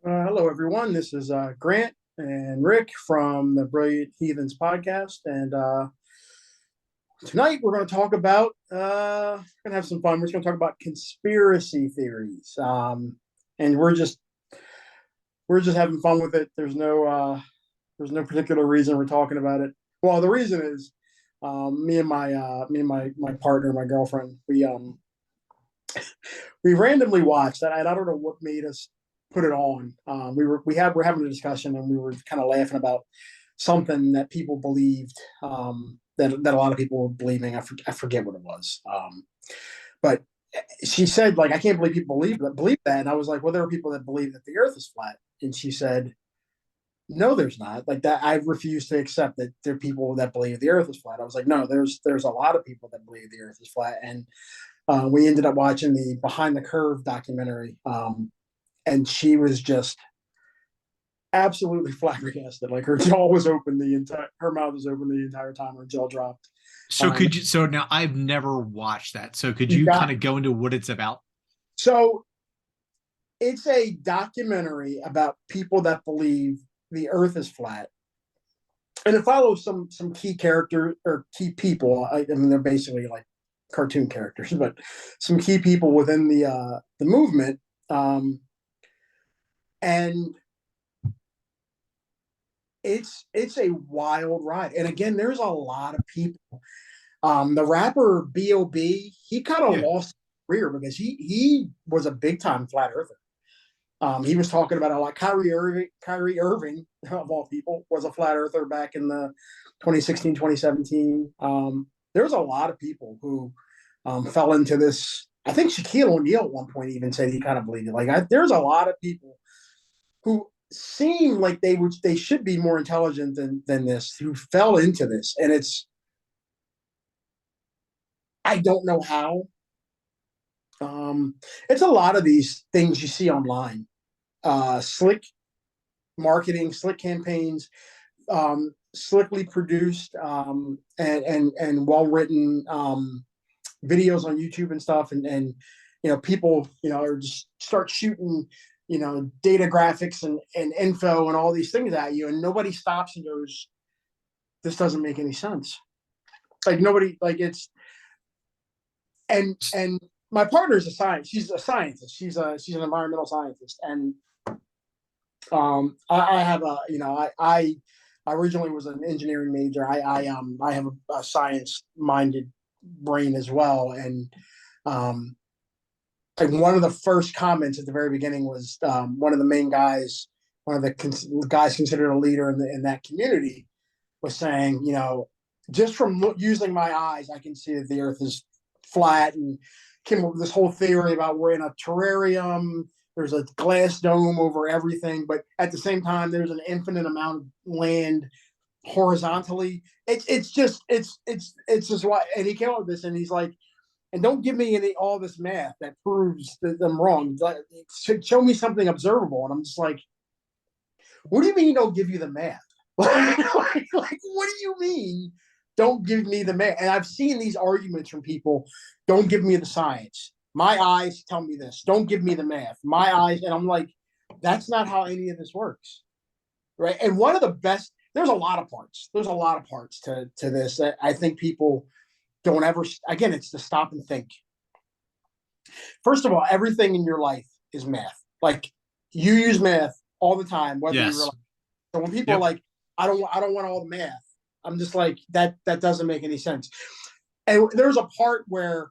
Hello, everyone. This is Grant and Rick from the Brilyant Heathenz podcast. And tonight we're going to talk about, going to have some fun. We're just going to talk about conspiracy theories. And we're just having fun with it. There's no particular reason we're talking about it. Well, the reason is me and my partner, my girlfriend, we randomly watched that. I don't know what made us put it on. We're having a discussion and we were kind of laughing about something that people believed, that a lot of people were believing. I forget what it was. But she said, like, I can't believe people believe that. And I was like, well, there are people that believe that the earth is flat. And she said, no, there's not. Like that, I refuse to accept that there are people that believe the earth is flat. I was like, no, there's a lot of people that believe the earth is flat. And we ended up watching the Behind the Curve documentary. And she was just absolutely flabbergasted. Like her jaw was open her mouth was open the entire time. Her jaw dropped. So could you? So now I've never watched that. So could You you got kind of go into what it's about? so it's a documentary about people that believe the Earth is flat, and it follows some key character or key people. I mean, they're basically like cartoon characters, but some key people within the movement. And it's a wild ride. And again, there's a lot of people. The rapper B.O.B. he kind of Yeah. lost his career because he was a big time flat earther. He was talking about a lot. Kyrie Irving of all people was a flat earther back in the 2016, 2017. There was a lot of people who fell into this. I think Shaquille O'Neal at one point even said he kind of believed it. There's a lot of people who seem like they should be more intelligent than this, who fell into this. And I don't know how. It's a lot of these things you see online. Slick marketing, slick campaigns, slickly produced, and well written, videos on YouTube and stuff. And people, are just start shooting, data graphics and info and all these things at you, and nobody stops and goes, this doesn't make any sense. Like nobody, like it's, and my partner is she's a scientist. She's an environmental scientist. And I have I originally was an engineering major. I have a science minded brain as well. And like one of the first comments at the very beginning was, one of the main guys, one of the guys considered a leader in that community, was saying, just from using my eyes, I can see that the Earth is flat, and came up with this whole theory about we're in a terrarium. There's a glass dome over everything, but at the same time, there's an infinite amount of land horizontally. It's just why. And he came up with this, and he's like, and don't give me all this math that proves that I'm wrong. Like, show me something observable. And I'm just like, what do you mean don't give you the math? Like, what do you mean don't give me the math? And I've seen these arguments from people, don't give me the science. My eyes tell me this. Don't give me the math. My eyes. And I'm like, that's not how any of this works. Right. And one of the best, there's a lot of parts. There's a lot of parts to this that I think people don't ever, again, it's to stop and think. First of all, everything in your life is math. Like, you use math all the time, whether you Yes. realize. So when people are Yep. like, I don't want all the math, I'm just like, that doesn't make any sense. And there's a part where,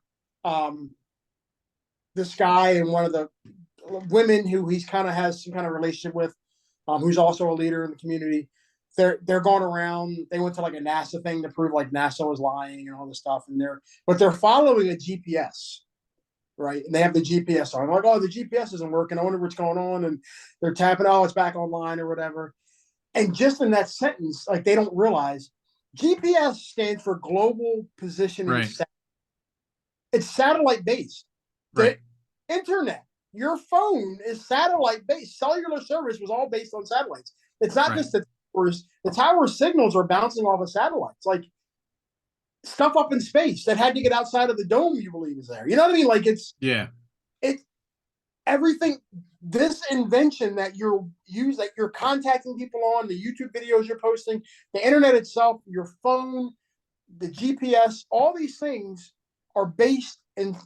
this guy and one of the women who he's kind of has some kind of relationship with, who's also a leader in the community, they're going around. They went to like a NASA thing to prove like NASA was lying and all this stuff, and they're following a GPS, right? And they have the GPS on. I'm like, oh, the GPS isn't working. I wonder what's going on. And they're tapping, oh, it's back online or whatever. And just in that sentence, like, they don't realize GPS stands for Global Positioning. Right. It's satellite based. The Right. internet, your phone is satellite based. Cellular service was all based on satellites. It's not Right. just the towers. The tower signals are bouncing off of satellites. Like, stuff up in space that had to get outside of the dome, you believe, is there. You know what I mean? Like, Yeah. it's everything. this invention that you're contacting people on, the YouTube videos you're posting, the internet itself, your phone, the GPS, all these things are based in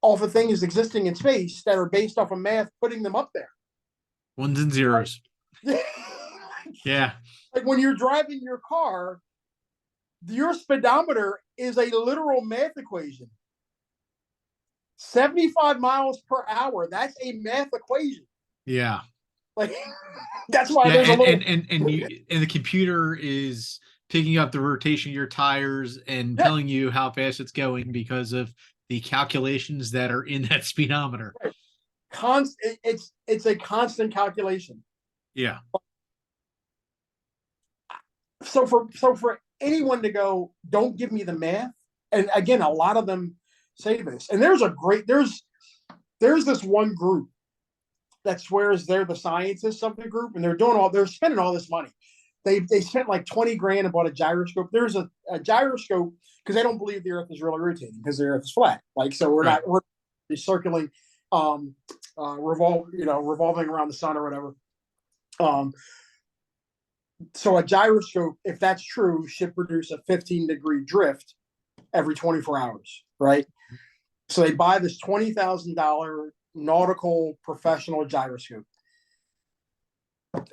off of things existing in space that are based off of math, putting them up there. Ones and zeros. Like, Yeah. like when you're driving your car, your speedometer is a literal math equation. 75 miles per hour. That's a math equation. Yeah. Like that's why Yeah, there's a little and the computer is picking up the rotation of your tires and yeah. telling you how fast it's going because of the calculations that are in that speedometer. It's a constant calculation. Yeah. So for anyone to go, don't give me the math. And again, a lot of them say this. And there's this one group that swears they're the scientists of the group, and they're spending all this money. They spent like 20 grand and bought a gyroscope. There's a gyroscope because they don't believe the Earth is really rotating because the Earth is flat. Like so, we're circling, revolving around the sun or whatever. So a gyroscope, if that's true, should produce a 15-degree drift every 24 hours, right? So they buy this $20,000 nautical professional gyroscope,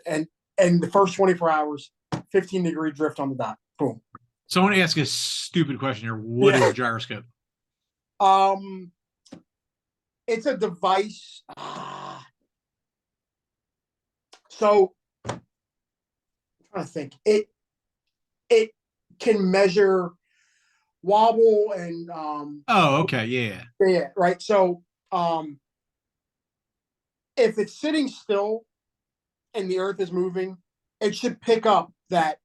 and the first 24 hours, 15-degree drift on the dot. Boom. So I want to ask a stupid question here. What is a gyroscope? It's a device. So I'm trying to think. It can measure wobble and Oh, okay, yeah, right. So if it's sitting still and the Earth is moving, it should pick up that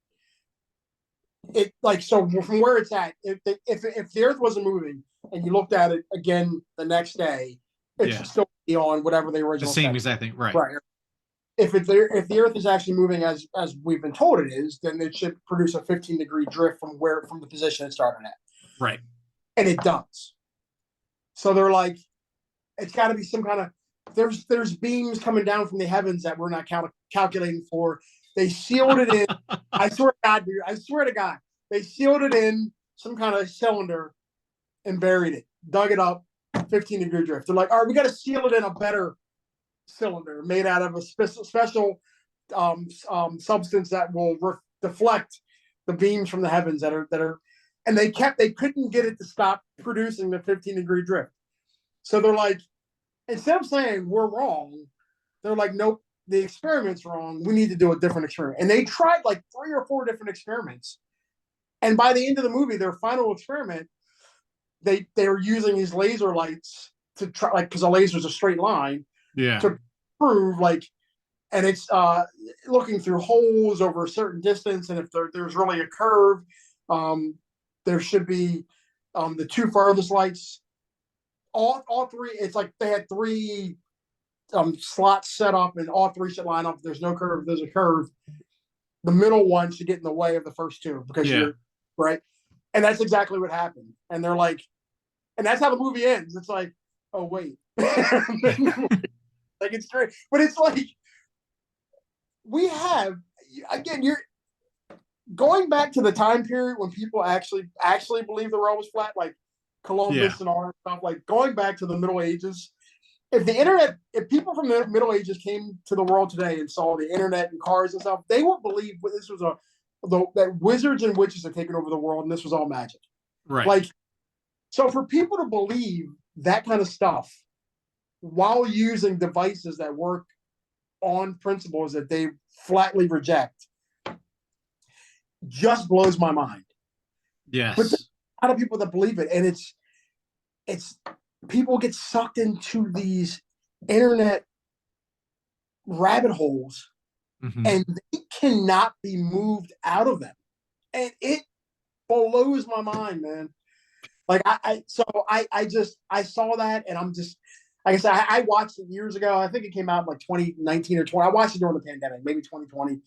it like so from where it's at. If the Earth wasn't moving and you looked at it again the next day, it should still be on whatever the original the same setting. exact thing, right? Right. If the Earth is actually moving as we've been told it is, then it should produce a 15-degree drift from the position it started at. Right. And it does. So they're like, it's got to be some kind of there's beams coming down from the heavens that we're not calculating for. They sealed it in. I swear to God, dude. I swear to God, they sealed it in some kind of cylinder and buried it, dug it up, 15-degree drift. They're like, all right, we got to seal it in a better cylinder made out of a special substance that will deflect the beams from the heavens that are, and they couldn't get it to stop producing the 15-degree drift. So they're like, instead of saying we're wrong, they're like, nope, the experiment's wrong. We need to do a different experiment. And they tried like 3 or 4 different experiments. And by the end of the movie, their final experiment, they were using these laser lights to try, like, because a laser is a straight line. Yeah. To prove like, and it's looking through holes over a certain distance, and if there's really a curve, there should be the 2 farthest lights. All 3. It's like they had 3 slots set up, and all 3 should line up. If there's no curve. If there's a curve, the middle one should get in the way of the first 2 because you're right. And that's exactly what happened. And they're like, and that's how the movie ends. It's like, oh wait, like it's great, but it's like we have again. You're going back to the time period when people actually believe the world was flat, like Columbus and all that stuff. Like going back to the Middle Ages. If people from the Middle Ages came to the world today and saw the internet and cars and stuff, they would believe this was that wizards and witches had taken over the world and this was all magic. Right. Like, so for people to believe that kind of stuff while using devices that work on principles that they flatly reject just blows my mind. Yes. But there's a lot of people that believe it, and it's people get sucked into these internet rabbit holes, and they cannot be moved out of them, and it blows my mind, man. Like I saw that, and I'm just, like I said, I watched it years ago. I think it came out in like 2019 or 20. I watched it during the pandemic, maybe 2020.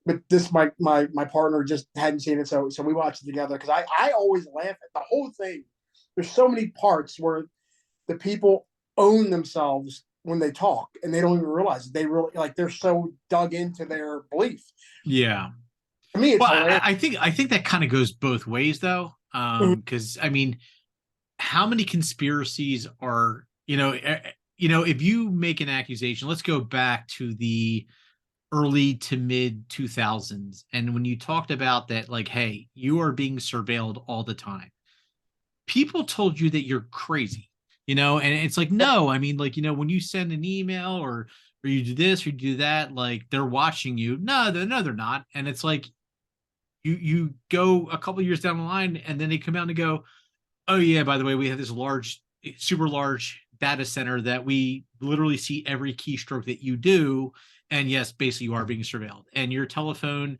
But this my partner just hadn't seen it, so we watched it together because I always laugh at the whole thing. There's so many parts where the people own themselves when they talk, and they don't even realize it. They really like they're so dug into their belief. Yeah. To me, it's Well, hilarious. I think that kind of goes both ways though. Because I mean, how many conspiracies are, if you make an accusation, let's go back to the early to mid 2000s, and when you talked about that, like, hey, you are being surveilled all the time, people told you that you're crazy, and it's like, no, I mean, like, when you send an email or you do this or you do that, like, they're watching you. No, they're not. And it's like, you go a couple years down the line, and then they come out and go, oh yeah, by the way, we have this super large data center that we literally see every keystroke that you do. And yes, basically you are being surveilled, and your telephone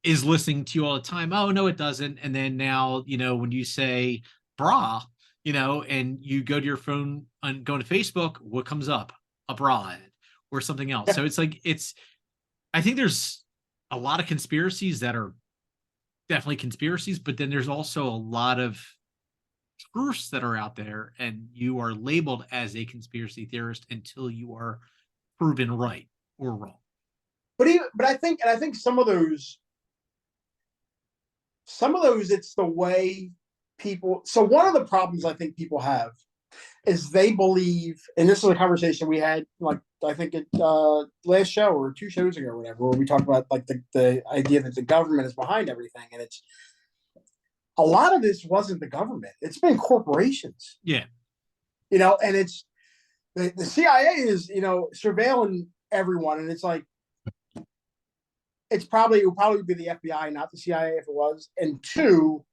is listening to you all the time. Oh no, it doesn't. And then now, when you say bra, and you go to your phone and go to Facebook, what comes up? A bra ad or something else. So it's like, I think there's a lot of conspiracies that are definitely conspiracies, but then there's also a lot of truths that are out there, and you are labeled as a conspiracy theorist until you are proven right or wrong. But I think some of those, it's the way people. So one of the problems I think people have is they believe, and this is a conversation we had, like I think it last show or 2 shows ago or whatever, where we talked about like the idea that the government is behind everything, and it's a lot of this wasn't the government; it's been corporations, Yeah. and it's the CIA is surveilling everyone, and it's like it would probably be the FBI, not the CIA, if it was. And two,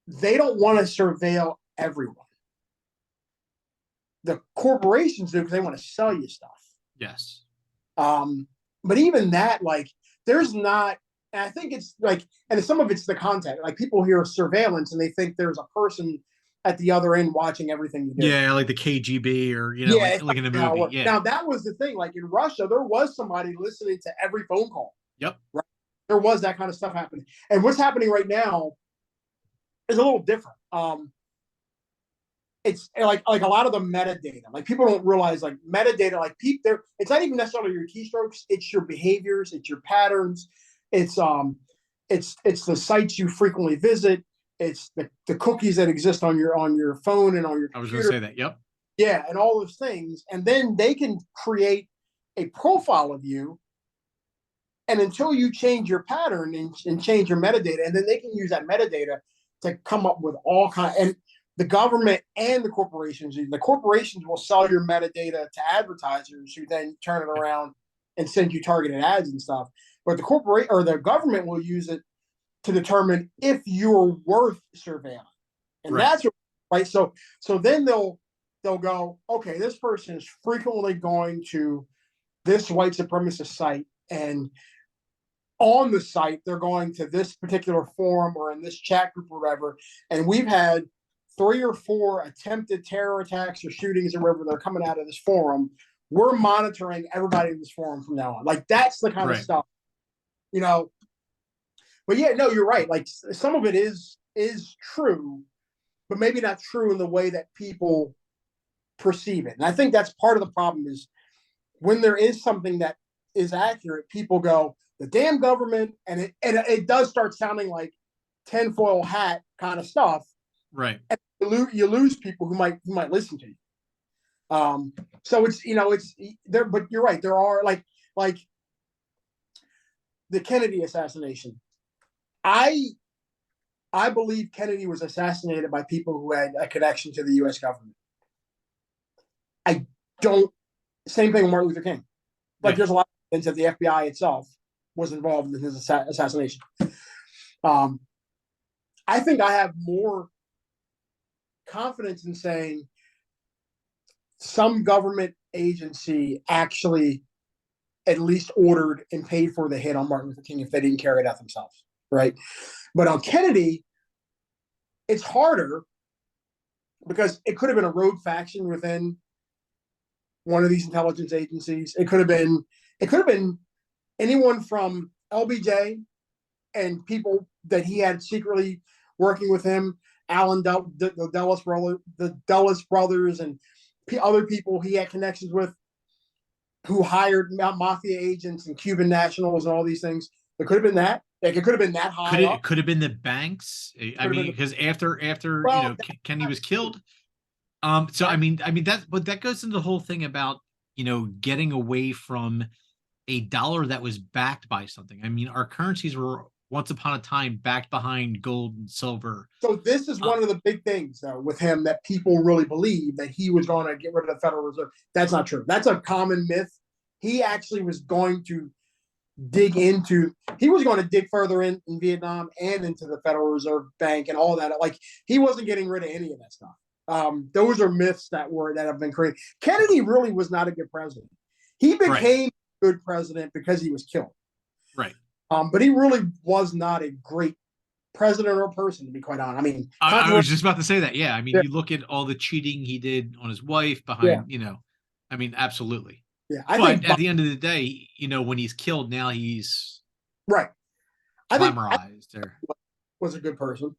they don't want to surveil everyone. The corporations do because they want to sell you stuff. Yes. But even that, like, there's not. And I think it's like, and some of it's the content. Like people hear surveillance and they think there's a person at the other end watching everything you do. Yeah, like the KGB, or Yeah, like in a movie. Yeah. Now that was the thing. Like in Russia, there was somebody listening to every phone call. Yep. Right? There was that kind of stuff happening. And what's happening right now is a little different. It's like a lot of the metadata. Like people don't realize like metadata. Like there, it's not even necessarily your keystrokes. It's your behaviors. It's your patterns. It's the sites you frequently visit. It's the cookies that exist on your phone and on your computer. I was going to say that. Yep. Yeah, and all those things, and then they can create a profile of you. And until you change your pattern and change your metadata, and then they can use that metadata to come up with all kinds. And the government and the corporations will sell your metadata to advertisers who then turn it around and send you targeted ads and stuff. But the corporate or the government will use it to determine if you're worth surveilling, and Right. that's right. So then they'll go, okay, this person is frequently going to this white supremacist site, and on the site they're going to this particular forum or in this chat group or whatever, and we've had 3 or 4 attempted terror attacks or shootings or wherever they're coming out of this forum. We're monitoring everybody in this forum from now on. Like that's the kind of stuff, But yeah, no, you're right. Like some of it is true, but maybe not true in the way that people perceive it. And I think that's part of the problem is when there is something that is accurate, people go, the damn government, and it does start sounding like tinfoil hat kind of stuff. Right. And you lose people who might listen to you. So it's there, but you're right. There are like the Kennedy assassination. I believe Kennedy was assassinated by people who had a connection to the U.S. government. I don't. Same thing with Martin Luther King. Like there's a lot of evidence that the FBI itself was involved in his assassination. I think I have more confidence in saying some government agency actually at least ordered and paid for the hit on Martin Luther King if they didn't carry it out themselves, right? But on Kennedy, it's harder because it could have been a rogue faction within one of these intelligence agencies. It could have been anyone from LBJ and people that he had secretly working with him, the Dulles brothers, and other people he had connections with who hired mafia agents and Cuban nationals and all these things. It could have been that. Like it could have been that high up. It could have been the banks. I Could have mean, been because after well. Kenny was killed. So That, I mean that goes into the whole thing about getting away from a dollar that was backed by something. I mean, our currencies were once upon a time backed behind gold and silver. so this is one of the big things though with him that people really believe that he was going to get rid of the Federal Reserve. That's not true. That's a common myth. He actually was going to he was going to dig further in Vietnam and into the Federal Reserve Bank and all that. Like he wasn't getting rid of any of that stuff. Those are myths that have been created. Kennedy really was not a good president. He became a good president because he was killed. Right. But he really was not a great president or person, to be quite honest. I mean, I was just about to say that. Yeah. I mean, you look at all the cheating he did on his wife behind, I mean, absolutely. Yeah. I think at the end of the day, when he's killed, now he's right. glamorized. I was a good person.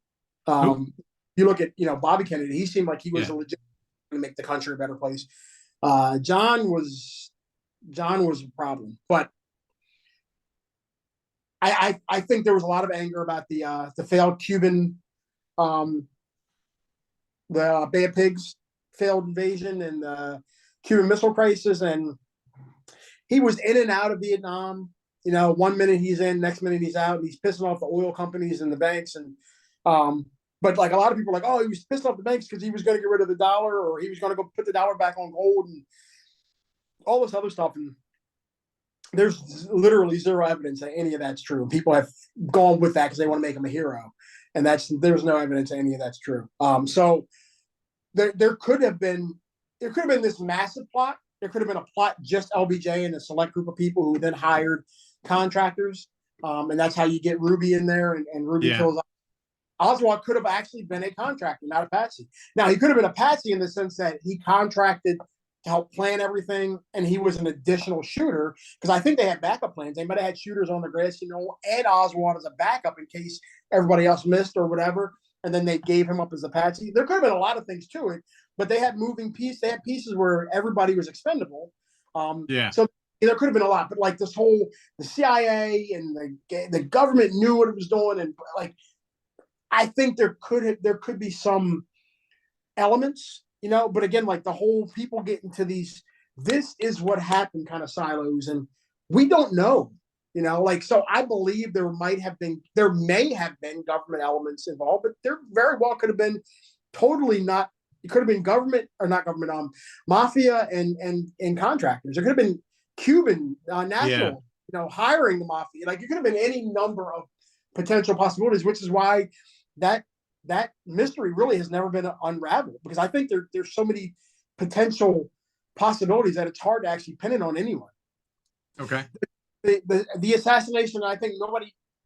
You look at, Bobby Kennedy, he seemed like he was a legit to make the country a better place. John was a problem, but I think there was a lot of anger about the failed Cuban, the Bay of Pigs failed invasion and the Cuban Missile Crisis, and he was in and out of Vietnam. 1 minute he's in, next minute he's out, and he's pissing off the oil companies and the banks. And but like a lot of people are like, oh, he was pissing off the banks because he was going to get rid of the dollar, or he was going to go put the dollar back on gold and all this other stuff. And there's literally zero evidence that any of that's true. People have gone with that because they want to make him a hero, and there's no evidence that any of that's true. So there could have been this massive plot. There could have been a plot just LBJ and a select group of people who then hired contractors, and that's how you get Ruby in there, and Ruby kills. Oswald could have actually been a contractor, not a patsy. Now he could have been a patsy in the sense that he contracted to help plan everything, and he was an additional shooter because I think they had backup plans. They might have had shooters on the grassy knoll and Oswald as a backup in case everybody else missed or whatever, and then they gave him up as a patsy. There could have been a lot of things to it, but they had moving pieces. They had pieces where everybody was expendable. So there could have been a lot, but like the CIA and the government knew what it was doing, and like I think there could be some elements. But again, like the whole people get into these, this is what happened kind of silos, and we don't know, so I believe there may have been government elements involved, but there very well could have been totally not. It could have been government or not government, mafia and contractors. It could have been Cuban national, hiring the mafia. Like it could have been any number of potential possibilities, which is why that mystery really has never been unraveled, because I think there's so many potential possibilities that it's hard to actually pin it on anyone. Okay. The assassination, I think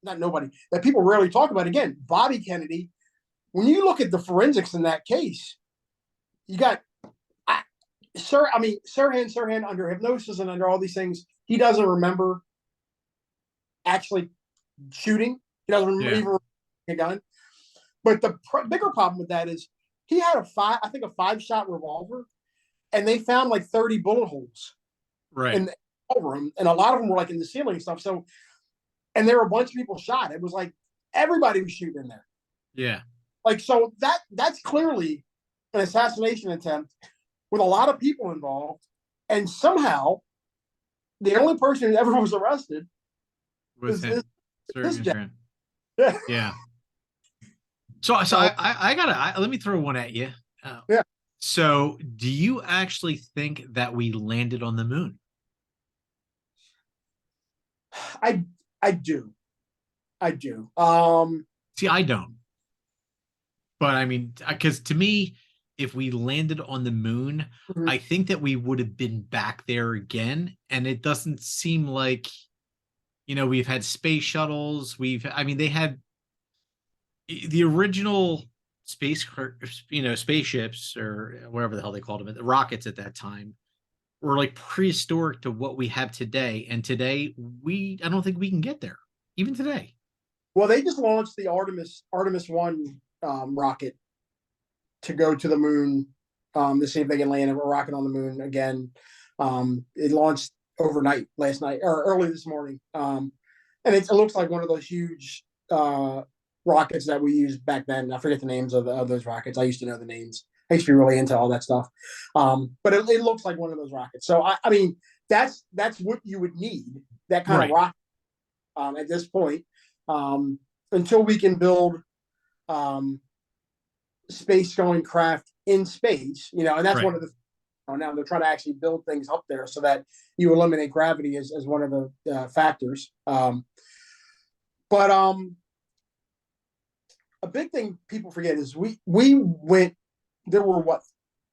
that people rarely talk about. Again, Bobby Kennedy. When you look at the forensics in that case, you got Sirhan under hypnosis and under all these things, he doesn't remember actually shooting. He doesn't remember even a gun. But the bigger problem with that is he had a 5-shot revolver, and they found like 30 bullet holes over him, and a lot of them were like in the ceiling and stuff. So, and there were a bunch of people shot. It was like everybody was shooting in there. Yeah. Like, so that's clearly an assassination attempt with a lot of people involved, and somehow the only person who ever was arrested was him. This Jack. Yeah. So I gotta let me throw one at you. Yeah. So, do you actually think that we landed on the moon? I do. See, I don't. But I mean, because to me, if we landed on the moon, I think that we would have been back there again, and it doesn't seem like, we've had space shuttles. They had the original spaceships or whatever the hell they called them, the rockets at that time, were like prehistoric to what we have today. And today, I don't think we can get there, even today. Well, they just launched the Artemis 1 rocket to go to the moon to see if they can land a rocket on the moon again. It launched overnight last night or early this morning, and it looks like one of those huge rockets that we used back then. I forget the names of those rockets. I used to know the names. I used to be really into all that stuff. But it looks like one of those rockets. So I mean, that's what you would need, that kind of rocket at this point, until we can build space going craft in space, and that's one of the now they're trying to actually build things up there so that you eliminate gravity as one of the factors. But a big thing people forget is we went. There were what,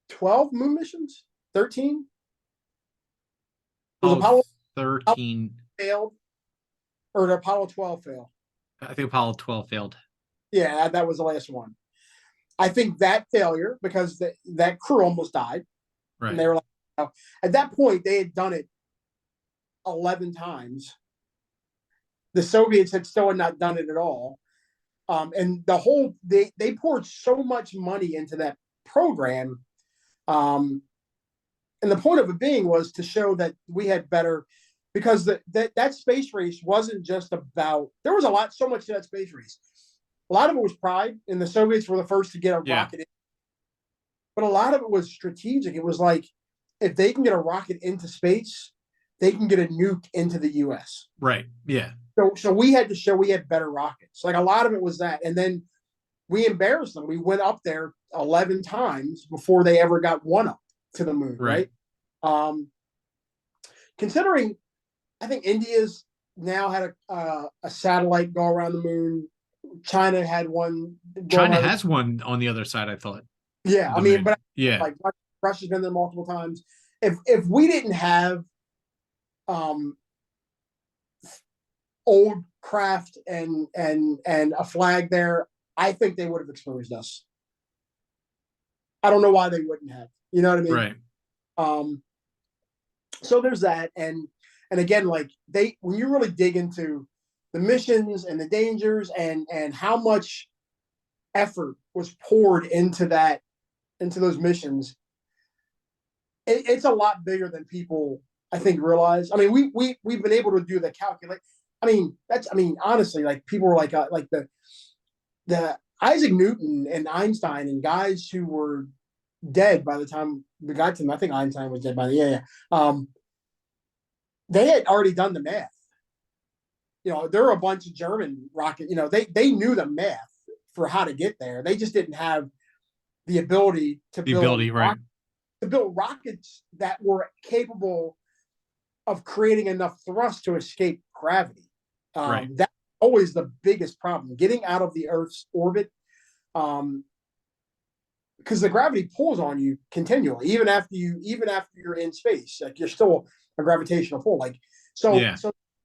12 moon missions? 13? Was Apollo 13 failed, or did Apollo 12 fail? I think Apollo 12 failed. Yeah, that was the last one. I think that failure, because that crew almost died. Right. And they were like, at that point, they had done it 11 times. The Soviets had still not done it at all. And they poured so much money into that program. And the point of it being was to show that we had better, because that space race wasn't just about, there was so much to that space race. A lot of it was pride, and the Soviets were the first to get a rocket in. But a lot of it was strategic. It was like, if they can get a rocket into space, they can get a nuke into the U.S. Right. Yeah. So we had to show we had better rockets. Like, a lot of it was that. And then we embarrassed them. We went up there 11 times before they ever got one up to the moon. Right. Considering, I think India's now had a satellite go around the moon. China had one. China has one on the other side, I thought. Yeah, I mean, but like, Russia's been there multiple times. If we didn't have old craft and a flag there, I think they would have exposed us. I don't know why they wouldn't have. You know what I mean? Right. So there's that, and again, like, when you really dig into the missions and the dangers and how much effort was poured into those missions, it's a lot bigger than people, I think, realize. I mean, we've been able to do the calculate. I mean, honestly, like, people were like the Isaac Newton and Einstein and guys who were dead by the time we got to them. I think Einstein was dead by the they had already done the math. There were a bunch of German rocket. They knew the math for how to get there. They just didn't have the ability to build rockets that were capable of creating enough thrust to escape gravity. That's always the biggest problem, getting out of the Earth's orbit, because the gravity pulls on you continually, even after you're in space. Like, you're still a gravitational pull. Like, so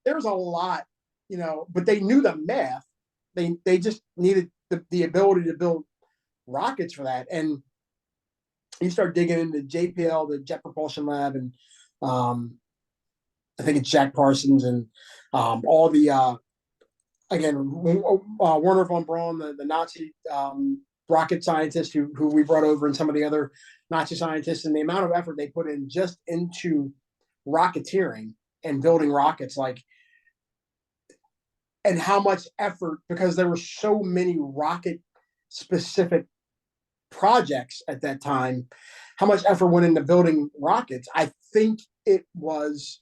there's a lot, but they knew the math. They just needed the ability to build rockets for that. And you start digging into JPL, the Jet Propulsion Lab, and I think it's Jack Parsons and all the Werner von Braun, the Nazi rocket scientist who we brought over, and some of the other Nazi scientists, and the amount of effort they put in just into rocketeering and building rockets, like, and how much effort, because there were so many rocket specific projects at that time, how much effort went into building rockets. I think it was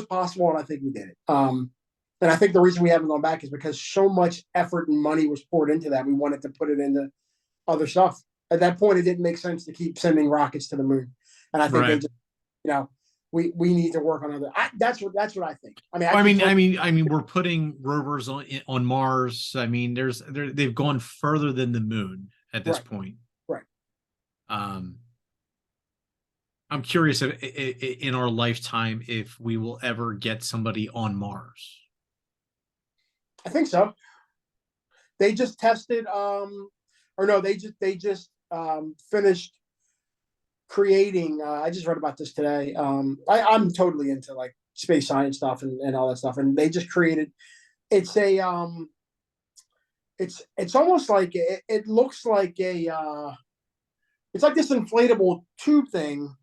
possible, and I think we did it. And I think the reason we haven't gone back is because so much effort and money was poured into that. We wanted to put it into other stuff. At that point, it didn't make sense to keep sending rockets to the moon. And I think they just, we need to work on other. That's what I think. I mean, we're putting rovers on Mars. I mean, they've gone further than the moon at this point. Right. I'm curious if, in our lifetime, if we will ever get somebody on Mars. I think so. They just tested, they just finished creating. I just read about this today. I'm totally into, like, space science stuff and all that stuff, and they just created. It's almost like it looks like a it's like this inflatable tube thing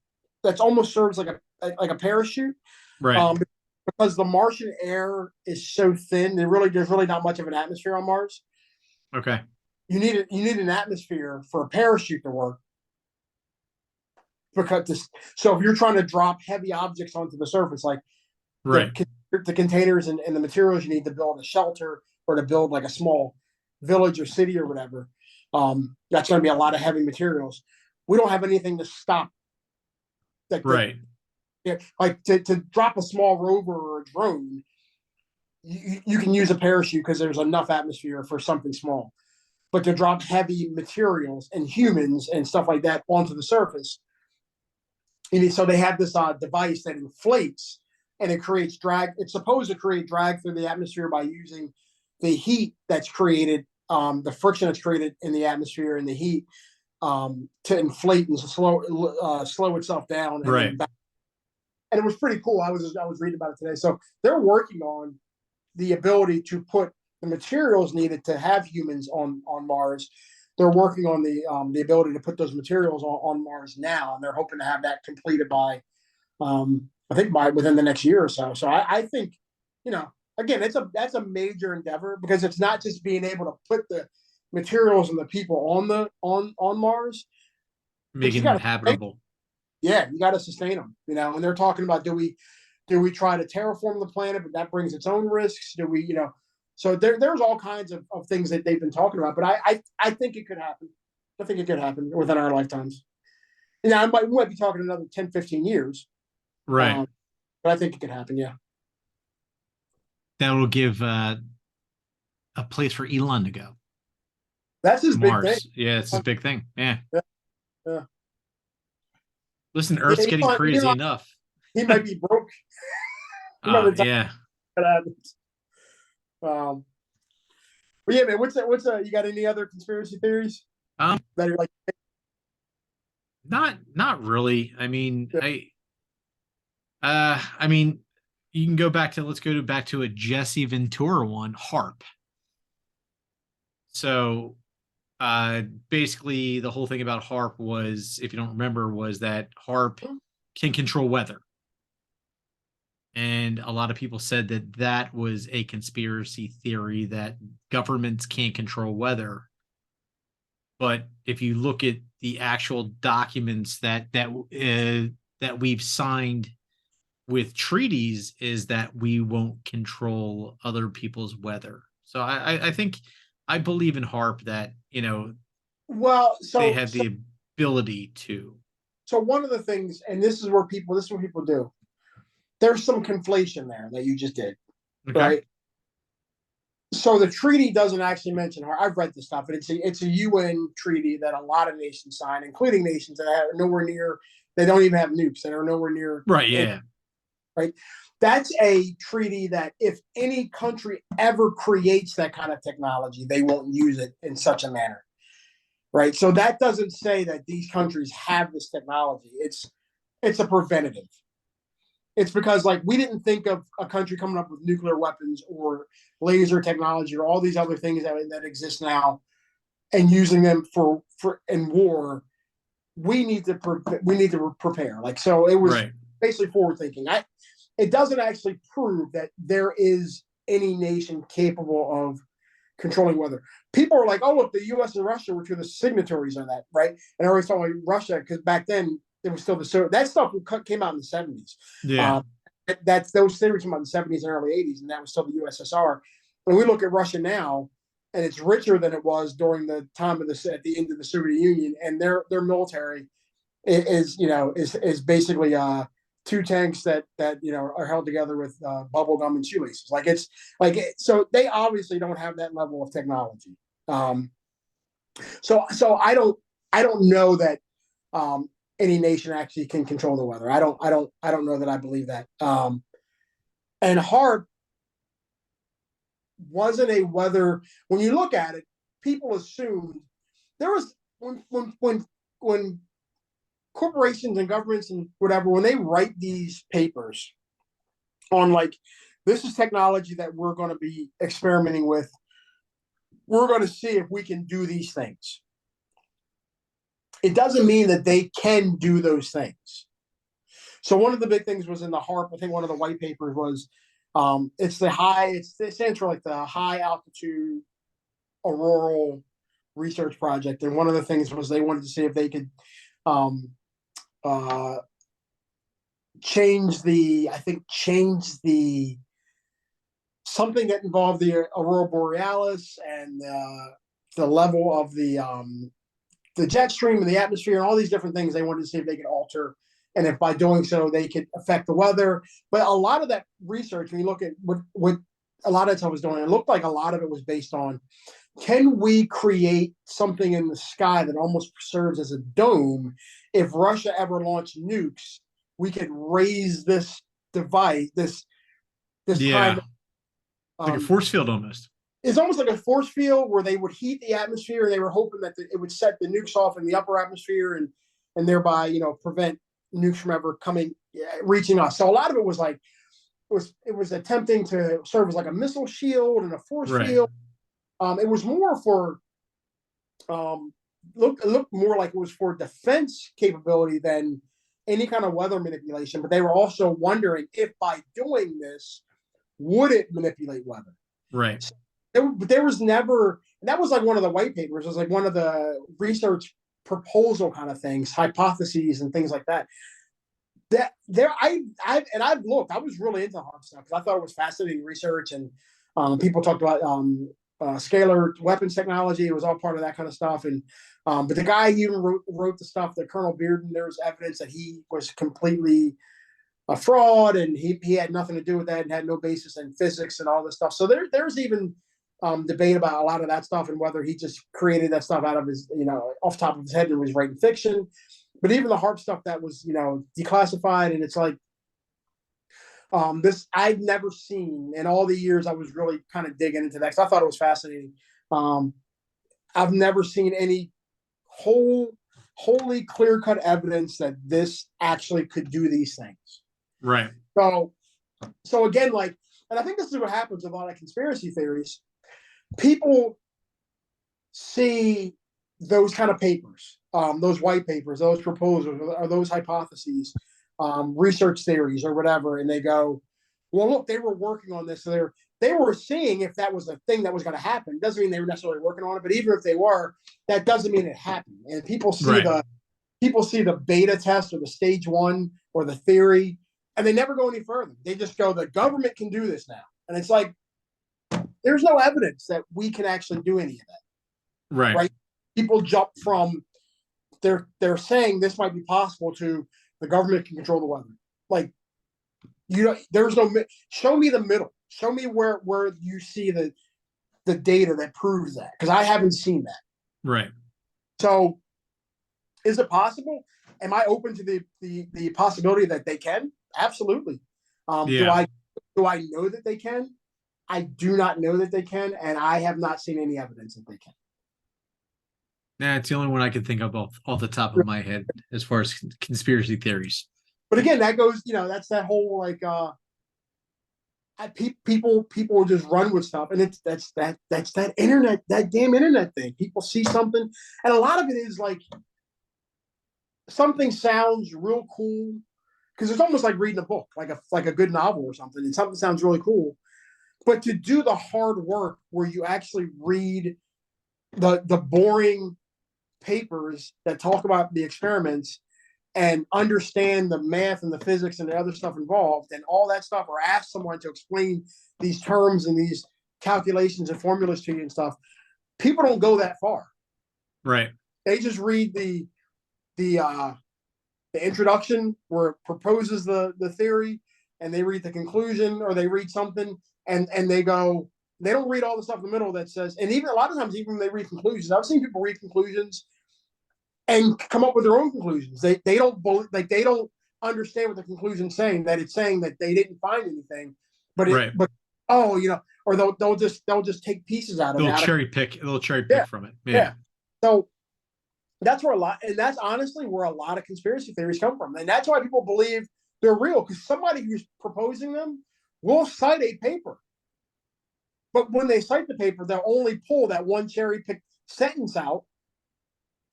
that's almost serves like a parachute. Right. Um, because the Martian air is so thin, there's really not much of an atmosphere on Mars. Okay. You need an atmosphere for a parachute to work. So if you're trying to drop heavy objects onto the surface, like Right. the containers and the materials you need to build a shelter or to build like a small village or city or whatever, that's going to be a lot of heavy materials. We don't have anything to stop Right. like to drop a small rover or a drone. You can use a parachute because there's enough atmosphere for something small, but to drop heavy materials and humans and stuff like that onto the surface, so they have this device that inflates and it creates drag. It's supposed to create drag through the atmosphere by using the heat that's created, the friction that's created in the atmosphere and the heat, to inflate and slow itself down. And Right. and it was pretty cool. I was reading about it today. So they're working on the ability to put the materials needed to have humans on Mars. They're working on the ability to put those materials on Mars now, and they're hoping to have that completed by, I think by within the next year or so. So I think, again, that's a major endeavor because it's not just being able to put the materials and the people on Mars, but you Making got it habitable. you got to sustain them, and they're talking about do we try to terraform the planet, but that brings its own risks? Do we, so there's all kinds of things that they've been talking about, but I think it could happen. I think it could happen within our lifetimes. Now, we might be talking another 10, 15 years, Right. but I think it could happen. Yeah. That will give a place for Elon to go. That's his big thing. Mars. Yeah, it's his big thing. Yeah. Yeah. Yeah. Listen, Earth's getting crazy enough. He might be broke. Yeah. That happens. But yeah, man, you got any other conspiracy theories? That are like, Not really. I mean, yeah. I mean, you can go back to back to a Jesse Ventura one, HARP. So basically the whole thing about HARP was, if you don't remember, was that HARP can control weather. And a lot of people said that that was a conspiracy theory, that governments can't control weather. But if you look at the actual documents that we've signed with treaties, is that we won't control other people's weather. So I think I believe in HARP that, Well, they have the ability to. So one of the things, and this is what people do. There's some conflation there that you just did, Okay. right? So the treaty doesn't actually mention HARP. I've read this stuff, and it's a UN treaty that a lot of nations sign, including nations that are nowhere near. They don't even have nukes. That are nowhere near. Right. Yeah. Right. That's a treaty that if any country ever creates that kind of technology, they won't use it in such a manner. Right. So that doesn't say that these countries have this technology. It's a preventative. It's because, like, we didn't think of a country coming up with nuclear weapons or laser technology or all these other things that exist now and using them for in war. We need to prepare. Like, so it was basically forward thinking. It doesn't actually prove that there is any nation capable of controlling weather. People are like, oh, look, the U.S. and Russia were two of the signatories on that, right? And I always thought, like, Russia, because back then it was still that stuff came out in the 70s. Yeah. Those theories came out in the 70s and early 80s, and that was still the USSR. And we look at Russia now, and it's richer than it was during the time of at the end of the Soviet Union, and their military is basically two tanks that are held together with bubble gum and shoelaces. Like, it's like so they obviously don't have that level of technology. So I don't know that any nation actually can control the weather. I don't know that I believe that. And HARP wasn't a weather. When you look at it, people assumed there was when corporations and governments and whatever, when they write these papers on, like, this is technology that we're going to be experimenting with, we're going to see if we can do these things. it doesn't mean that they can do those things. So one of the big things was in the HARP. I think one of the white papers was it stands for like the high altitude auroral research project. And one of the things was they wanted to see if they could um, uh, change the something that involved the aurora borealis and the level of the jet stream in the atmosphere and all these different things. They wanted to see if they could alter, and if by doing so they could affect the weather. But a lot of that research, when you look at what a lot of stuff was doing, it looked like a lot of it was based on, can we create something in the sky that almost serves as a dome? If Russia ever launched nukes, we could raise this device, this kind of like a force field almost. It's almost like a force field where they would heat the atmosphere, and they were hoping that it would set the nukes off in the upper atmosphere and thereby, prevent nukes from ever reaching us. So a lot of it was like it was attempting to serve as like a missile shield and a force field. It was more for it looked more like it was for defense capability than any kind of weather manipulation. But they were also wondering if by doing this, would it manipulate weather? Right. So there was never, and that was like one of the white papers. It was like one of the research proposal kind of things, hypotheses and things like that. I've looked. I was really into HARP stuff because I thought it was fascinating research, and people talked about scalar weapons technology. It was all part of that kind of stuff. And but the guy even wrote the stuff that Colonel Bearden. There was evidence that he was completely a fraud, and he had nothing to do with that, and had no basis in physics and all this stuff. So there's even debate about a lot of that stuff, and whether he just created that stuff out of his, off the top of his head and was writing fiction. But even the HARP stuff that was, declassified, and it's like this I've never seen in all the years I was really kind of digging into that because I thought it was fascinating. I've never seen any wholly clear-cut evidence that this actually could do these things. Right. So again, and I think this is what happens with a lot of conspiracy theories. People see those kind of papers, those white papers, those proposals, or those hypotheses, research theories, or whatever, and they go, "Well, look, they were working on this. So they were seeing if that was a thing that was going to happen. It doesn't mean they were necessarily working on it, but even if they were, that doesn't mean it happened." And people see the beta test or the stage one or the theory, and they never go any further. They just go, "The government can do this now," and it's like, there's no evidence that we can actually do any of that. Right? People jump from they're saying this might be possible to the government can control the weather. Like, there's no, show me the middle. Show me where you see the data that proves that, because I haven't seen that. Right. So, is it possible? Am I open to the possibility that they can? Absolutely. Do I know that they can? I do not know that they can, and I have not seen any evidence that they can. Nah, it's the only one I can think of off the top of my head as far as conspiracy theories. But again, that goes, that's that whole people will just run with stuff, and that's that internet, that damn internet thing. People see something, and a lot of it is like something sounds real cool because it's almost like reading a book, like a good novel or something, and something sounds really cool. But to do the hard work where you actually read the boring papers that talk about the experiments and understand the math and the physics and the other stuff involved and all that stuff, or ask someone to explain these terms and these calculations and formulas to you and stuff, people don't go that far. Right. They just read the introduction where it proposes the theory, and they read the conclusion, or they read something and they go, they don't read all the stuff in the middle that says, and even a lot of times, even when they read conclusions, I've seen people read conclusions and come up with their own conclusions. They don't they don't understand what the conclusion's saying, that it's saying that they didn't find anything, but or they'll just take pieces out of it. They'll cherry pick from it. Yeah. So that's that's honestly where a lot of conspiracy theories come from. And that's why people believe they're real, because somebody who's proposing them will cite a paper. But when they cite the paper, they'll only pull that one cherry picked sentence out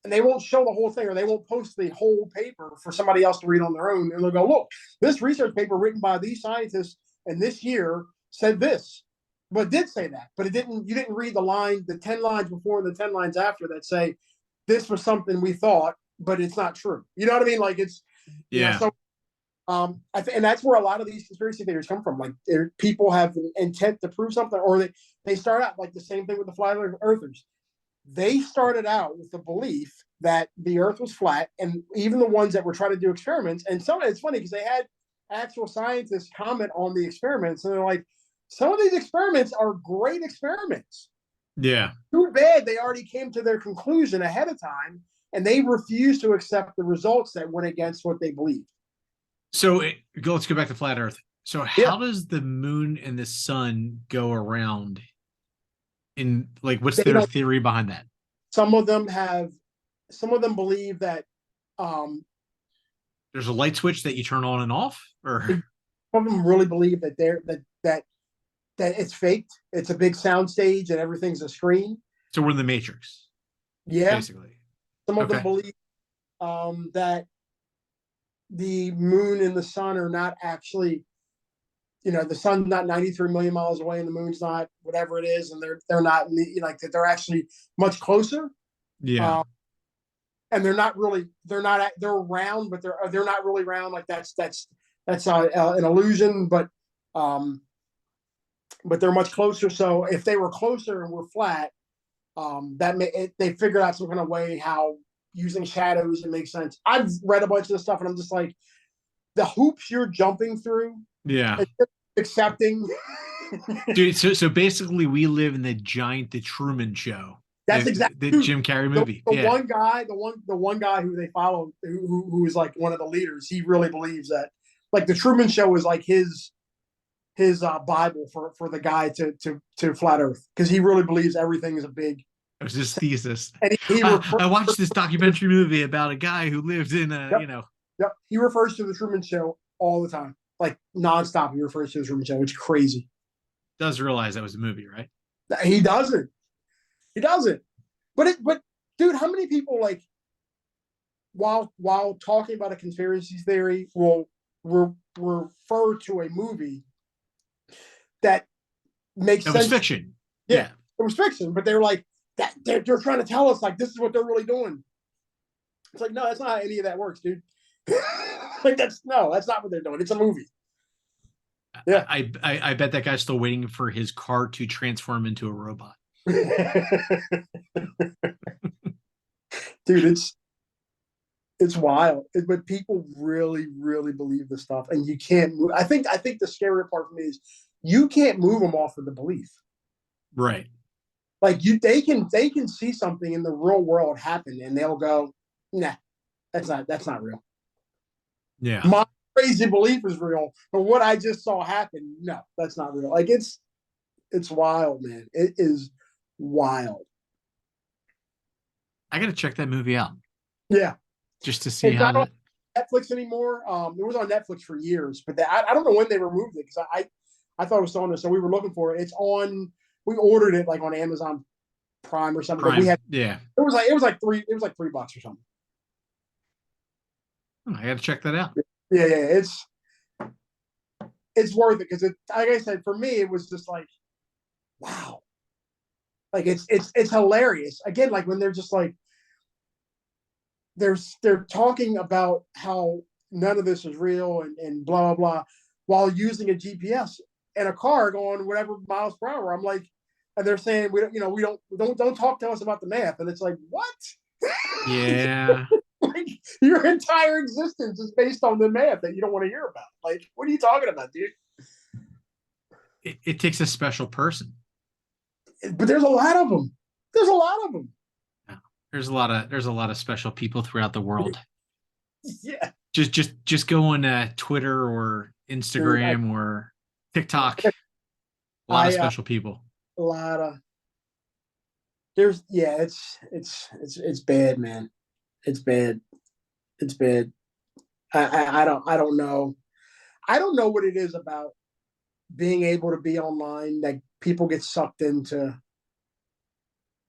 and they won't show the whole thing, or they won't post the whole paper for somebody else to read on their own. And they'll go, look, this research paper written by these scientists and this year said this, but it did say that, but it didn't. You didn't read the 10 lines before and the 10 lines after that say this was something we thought, but it's not true. You know what I mean? Like it's, yeah. So and that's where a lot of these conspiracy theories come from. Like people have an intent to prove something, or they start out like the same thing with the flat earthers. They started out with the belief that the earth was flat, and even the ones that were trying to do experiments, and it's funny because they had actual scientists comment on the experiments, and they're like, some of these experiments are great experiments. Yeah. Too bad they already came to their conclusion ahead of time, and they refused to accept the results that went against what they believed. So let's go back to flat Earth. So how does the moon and the sun go around? In like, what's their theory behind that? Some of them believe that there's a light switch that you turn on and off, or some of them really believe that that it's faked. It's a big sound stage and everything's a screen. So we're in the Matrix. Yeah. Basically. Some of them believe that the moon and the sun are not actually, the sun's not 93 million miles away and the moon's not whatever it is, and they're not like that. They're actually much closer. Yeah. And they're round, but they're not really round. Like that's an illusion, but they're much closer. So if they were closer and were flat, they figured out some kind of way how using shadows it makes sense. I've read a bunch of this stuff, and I'm just like, the hoops you're jumping through. Yeah. Accepting. Dude, so basically, we live in the Truman Show. That's exactly the Jim Carrey movie. The one guy who they follow, who is like one of the leaders. He really believes that, like, the Truman Show is like his Bible for the guy to flat Earth, because he really believes everything is a big. It was his thesis. And I watched this documentary movie about a guy who lived in Yep. He refers to the Truman Show all the time, like nonstop. He refers to the Truman Show. It's crazy. Does realize that was a movie, right? He doesn't. But dude, how many people, like, while talking about a conspiracy theory, will refer to a movie that makes sense? It was fiction. Yeah. It was fiction, but they're like, that they're trying to tell us, like, this is what they're really doing. It's like, no, that's not how any of that works, dude. Like, that's not what they're doing. It's a movie. Yeah. I bet that guy's still waiting for his car to transform into a robot. Dude, it's wild. But people really, really believe this stuff, and you can't move. I think the scary part for me is you can't move them off of the belief. Right. Like, they can see something in the real world happen, and they'll go, nah, that's not real. Yeah. My crazy belief is real, but what I just saw happen, no, that's not real. Like, it's wild, man. It is wild. I gotta check that movie out. Yeah. Just to see how not on Netflix anymore. It was on Netflix for years, but I don't know when they removed it, because I thought it was still on there, so we were looking for it. It's on. We ordered it like on Amazon Prime or something. Prime. We had It was like $3 or something. I gotta check that out. Yeah, it's worth it, because like I said, for me, it was just like, wow. Like, it's hilarious. Again, like, when they're just like, they're talking about how none of this is real and blah blah blah, while using a GPS and a car going whatever miles per hour. I'm like, and they're saying we don't talk to us about the math, and it's like, what? Yeah. Like, your entire existence is based on the math that you don't want to hear about. Like, what are you talking about, dude? It takes a special person. But there's a lot of them. There's a lot of special people throughout the world. Yeah. Just go on Twitter or Instagram or TikTok. A lot of special people. A lot of. It's bad, man. It's bad. I don't know. I don't know what it is about being able to be online that people get sucked into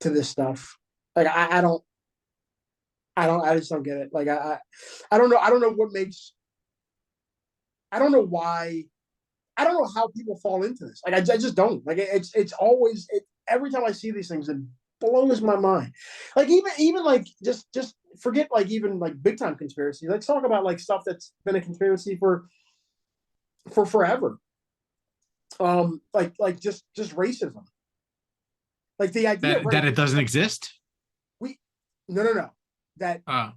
this stuff. Like, I don't. I just don't get it. Like I don't know. I don't know what makes. I don't know why. I don't know how people fall into this. Like I just don't. Like it's always every time I see these things, it blows my mind. Like even like just forget like even like big time conspiracy. Let's talk about like stuff that's been a conspiracy for forever. Like just racism. Like the idea of That it doesn't exist. we no that Uh,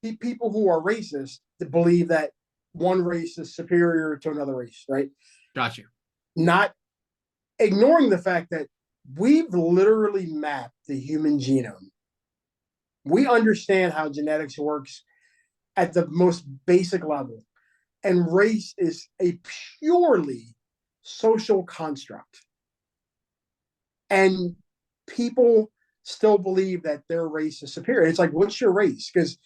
people who are racist believe that one race is superior to another race, right? got you. Not ignoring the fact that we've literally mapped the human genome. We understand how genetics works at the most basic level, and race is a purely social construct. And people still believe that their race is superior. It's like, what's your race? Because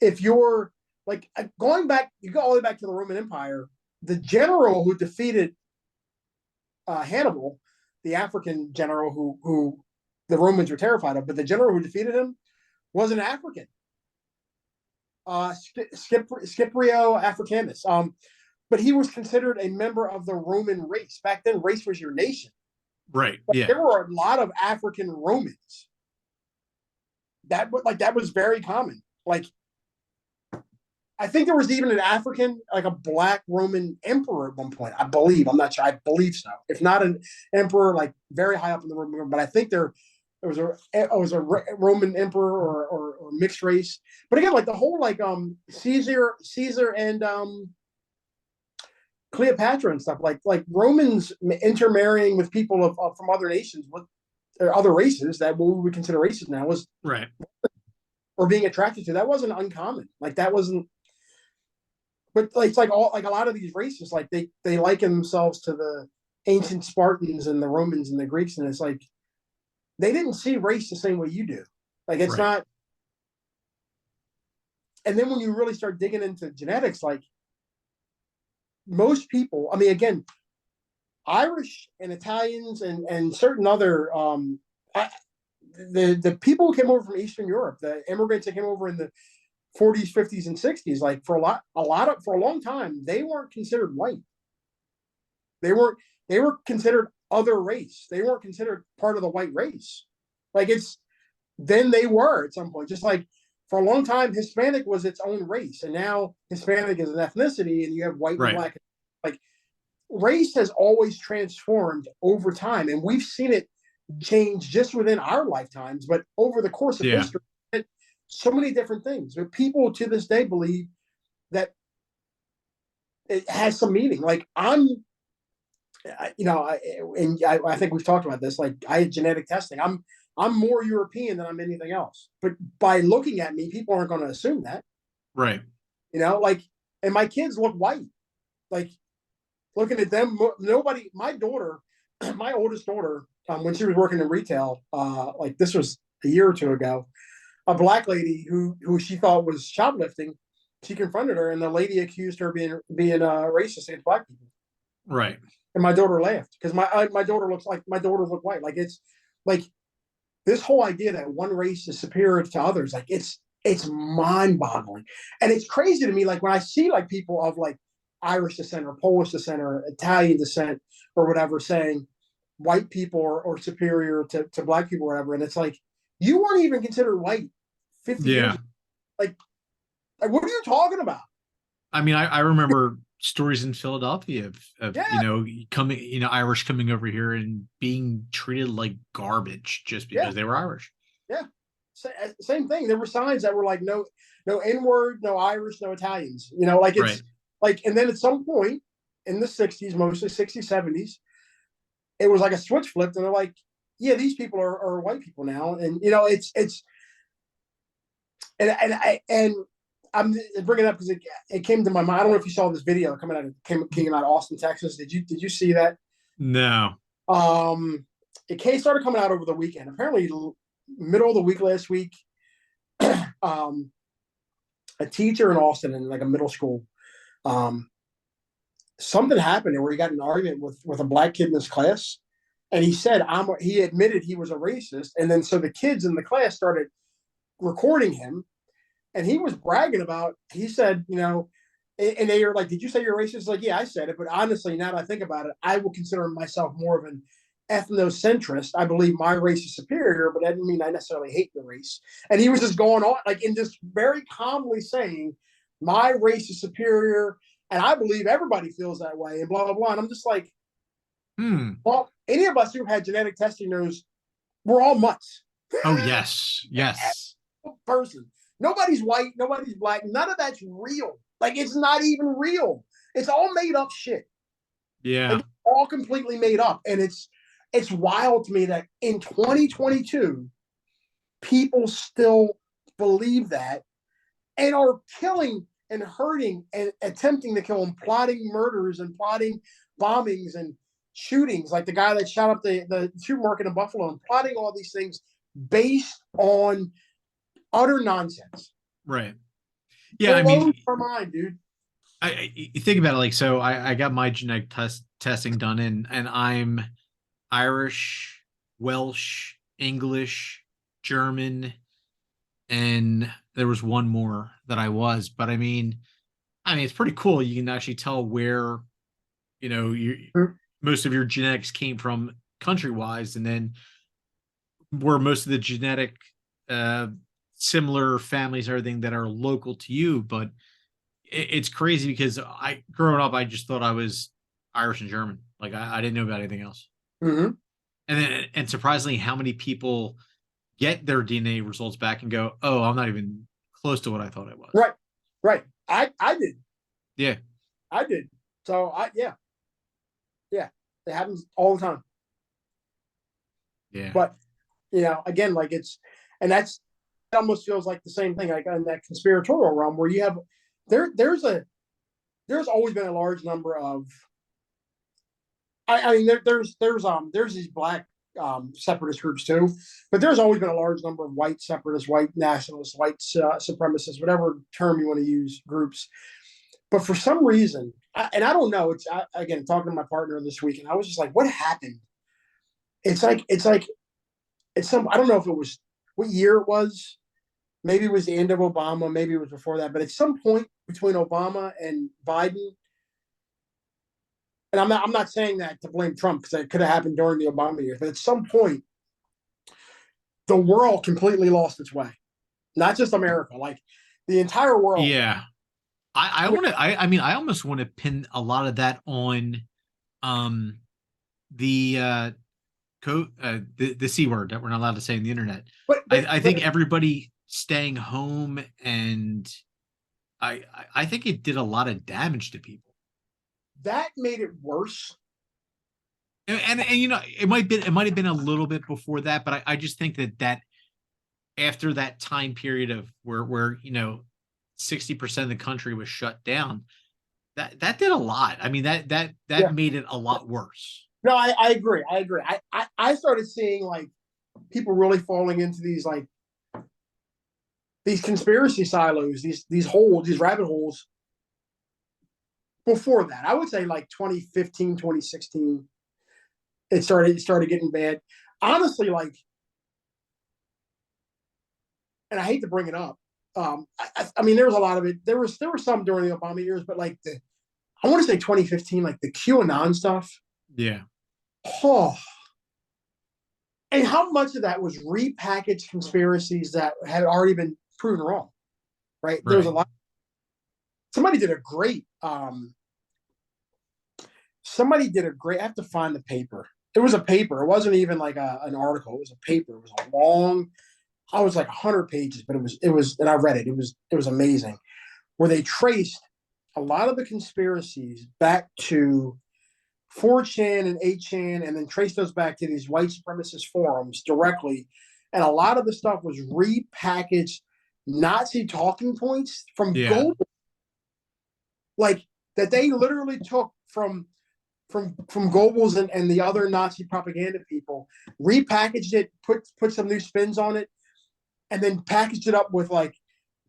if you're like going back, you go all the way back to the Roman Empire, the general who defeated Hannibal, the African general who the Romans were terrified of, but the general who defeated him was an African, Scipio Africanus. But he was considered a member of the Roman race. Back then, race was your nation. Right. But Yeah. there were a lot of African Romans. That was very common. Like I think there was even an African, like a black Roman emperor at one point. I believe. I'm not sure. I believe so. If not an emperor, like very high up in the Roman, but I think there was a Roman emperor or mixed race. But again, like the whole like Caesar and Cleopatra and stuff like Romans intermarrying with people of from other nations, or other races that what we would consider races now was Right. or being attracted to, that wasn't uncommon. Like that wasn't. But like, it's like all like a lot of these races, like they liken themselves to the ancient Spartans and the Romans and the Greeks, and it's like they didn't see race the same way you do. Like it's Right. not. And then when you really start digging into genetics, like most people, I mean, again, Irish and Italians and certain other the people who came over from Eastern Europe, the immigrants that came over in the 40s, 50s, and 60s, like for a long time, they weren't considered white. They were considered other race. They weren't considered part of the white race. Like then they were at some point. Just like for a long time, Hispanic was its own race, and now Hispanic is an ethnicity, and you have white and Right. black. Like race has always transformed over time, and we've seen it change just within our lifetimes, but over the course of history, so many different things. But people to this day believe that it has some meaning. Like I think we've talked about this. Like I had genetic testing. I'm more European than I'm anything else. But by looking at me, people aren't going to assume that. Right. Like, and my kids look white. Like looking at them, nobody. My daughter, my oldest daughter, when she was working in retail, like this was a year or two ago, a black lady who she thought was shoplifting, she confronted her, and the lady accused her of being racist against black people. Right. And my daughter laughed because my daughter look white. Like it's like this whole idea that one race is superior to others. Like it's mind boggling, and it's crazy to me. Like when I see like people of like Irish descent or Polish descent or Italian descent or whatever saying white people are superior to black people or whatever, and it's like you weren't even considered white 50 years ago. Like what are you talking about? I mean, I remember stories in Philadelphia of Irish coming over here and being treated like garbage just because they were Irish. Yeah. Same thing. There were signs that were like no N-word, no Irish, no Italians. Like it's like, and then at some point in the 60s, mostly 60s, 70s, it was like a switch flipped, and they're like, yeah, these people are white people now. And it's and I'm bringing it up because it came to my mind. I don't know if you saw this video came out of Austin, Texas. Did you see that? No. It started coming out over the weekend. Apparently, middle of the week last week, a teacher in Austin in like a middle school, something happened where he got in an argument with a black kid in his class, and he said he admitted he was a racist, and then so the kids in the class started recording him, and he was bragging about. He said, and they were like, "Did you say you're racist?" Like, yeah, I said it, but honestly, now that I think about it, I will consider myself more of an ethnocentrist. I believe my race is superior, but that didn't mean I necessarily hate the race. And he was just going on, like, in just very calmly saying, "My race is superior, and I believe everybody feels that way," and blah blah blah. And I'm just like, well, any of us who had genetic testing knows we're all mutts. Oh yes, yes. Person. Nobody's white, nobody's black. None of that's real. Like, it's not even real. It's all made up shit. Yeah. Like, all completely made up. And it's wild to me that in 2022, people still believe that and are killing and hurting and attempting to kill and plotting murders and plotting bombings and shootings, like the guy that shot up the supermarket in Buffalo, and plotting all these things based on utter nonsense. Right. Yeah, I mean, our mind, dude. You think about it, like, so I got my genetic testing done, and I'm Irish, Welsh, English, German, and there was one more that I was. But I mean, it's pretty cool. You can actually tell where, most of your genetics came from country wise, and then where most of the genetic similar families, everything that are local to you. But it's crazy because growing up, I just thought I was Irish and German. Like, I didn't know about anything else. And surprisingly, how many people get their DNA results back and go, "Oh, I'm not even close to what I thought I was." Right. I did. Yeah, I did. So yeah, it happens all the time. Yeah. But again, like, it almost feels like the same thing, like in that conspiratorial realm where you have there's always been a large number of I mean there's these black separatist groups too, but there's always been a large number of white separatists, white nationalists, white supremacists, whatever term you want to use, groups. But for some reason, and I don't know, again, talking to my partner this week, and I was just like, what happened? It's some, I don't know if it was what year it was. Maybe it was the end of Obama, maybe it was before that, but at some point between Obama and Biden, and I'm not saying that to blame Trump, because it could have happened during the Obama years, but at some point, the world completely lost its way. Not just America, like the entire world. Yeah. I want to. I almost want to pin a lot of that on, the the C word that we're not allowed to say on the internet. But I think everybody staying home, and I think it did a lot of damage to people. That made it worse. And it might have been a little bit before that, but I just think that after that time period of where 60% of the country was shut down, that did a lot. I mean, that made it a lot worse. No, I agree. I started seeing, like, people really falling into these, like, these conspiracy silos, these holes, these rabbit holes before that. I would say like 2015, 2016, it started getting bad. Honestly, like, and I hate to bring it up. I mean, there was a lot of it. There was some during the Obama years, but like I want to say 2015, like the QAnon stuff. Yeah. Oh. And how much of that was repackaged conspiracies that had already been proven wrong, right? There was a lot. Somebody did a great, I have to find the paper. It was a paper. It wasn't even like an article. It was a paper. It was a long, I was like 100 pages, but it was, and I read it. It was amazing, where they traced a lot of the conspiracies back to 4chan and 8chan, and then traced those back to these white supremacist forums directly. And a lot of the stuff was repackaged Nazi talking points from Goebbels, like, that they literally took from Goebbels and the other Nazi propaganda people, repackaged it, put some new spins on it, and then packaged it up with, like,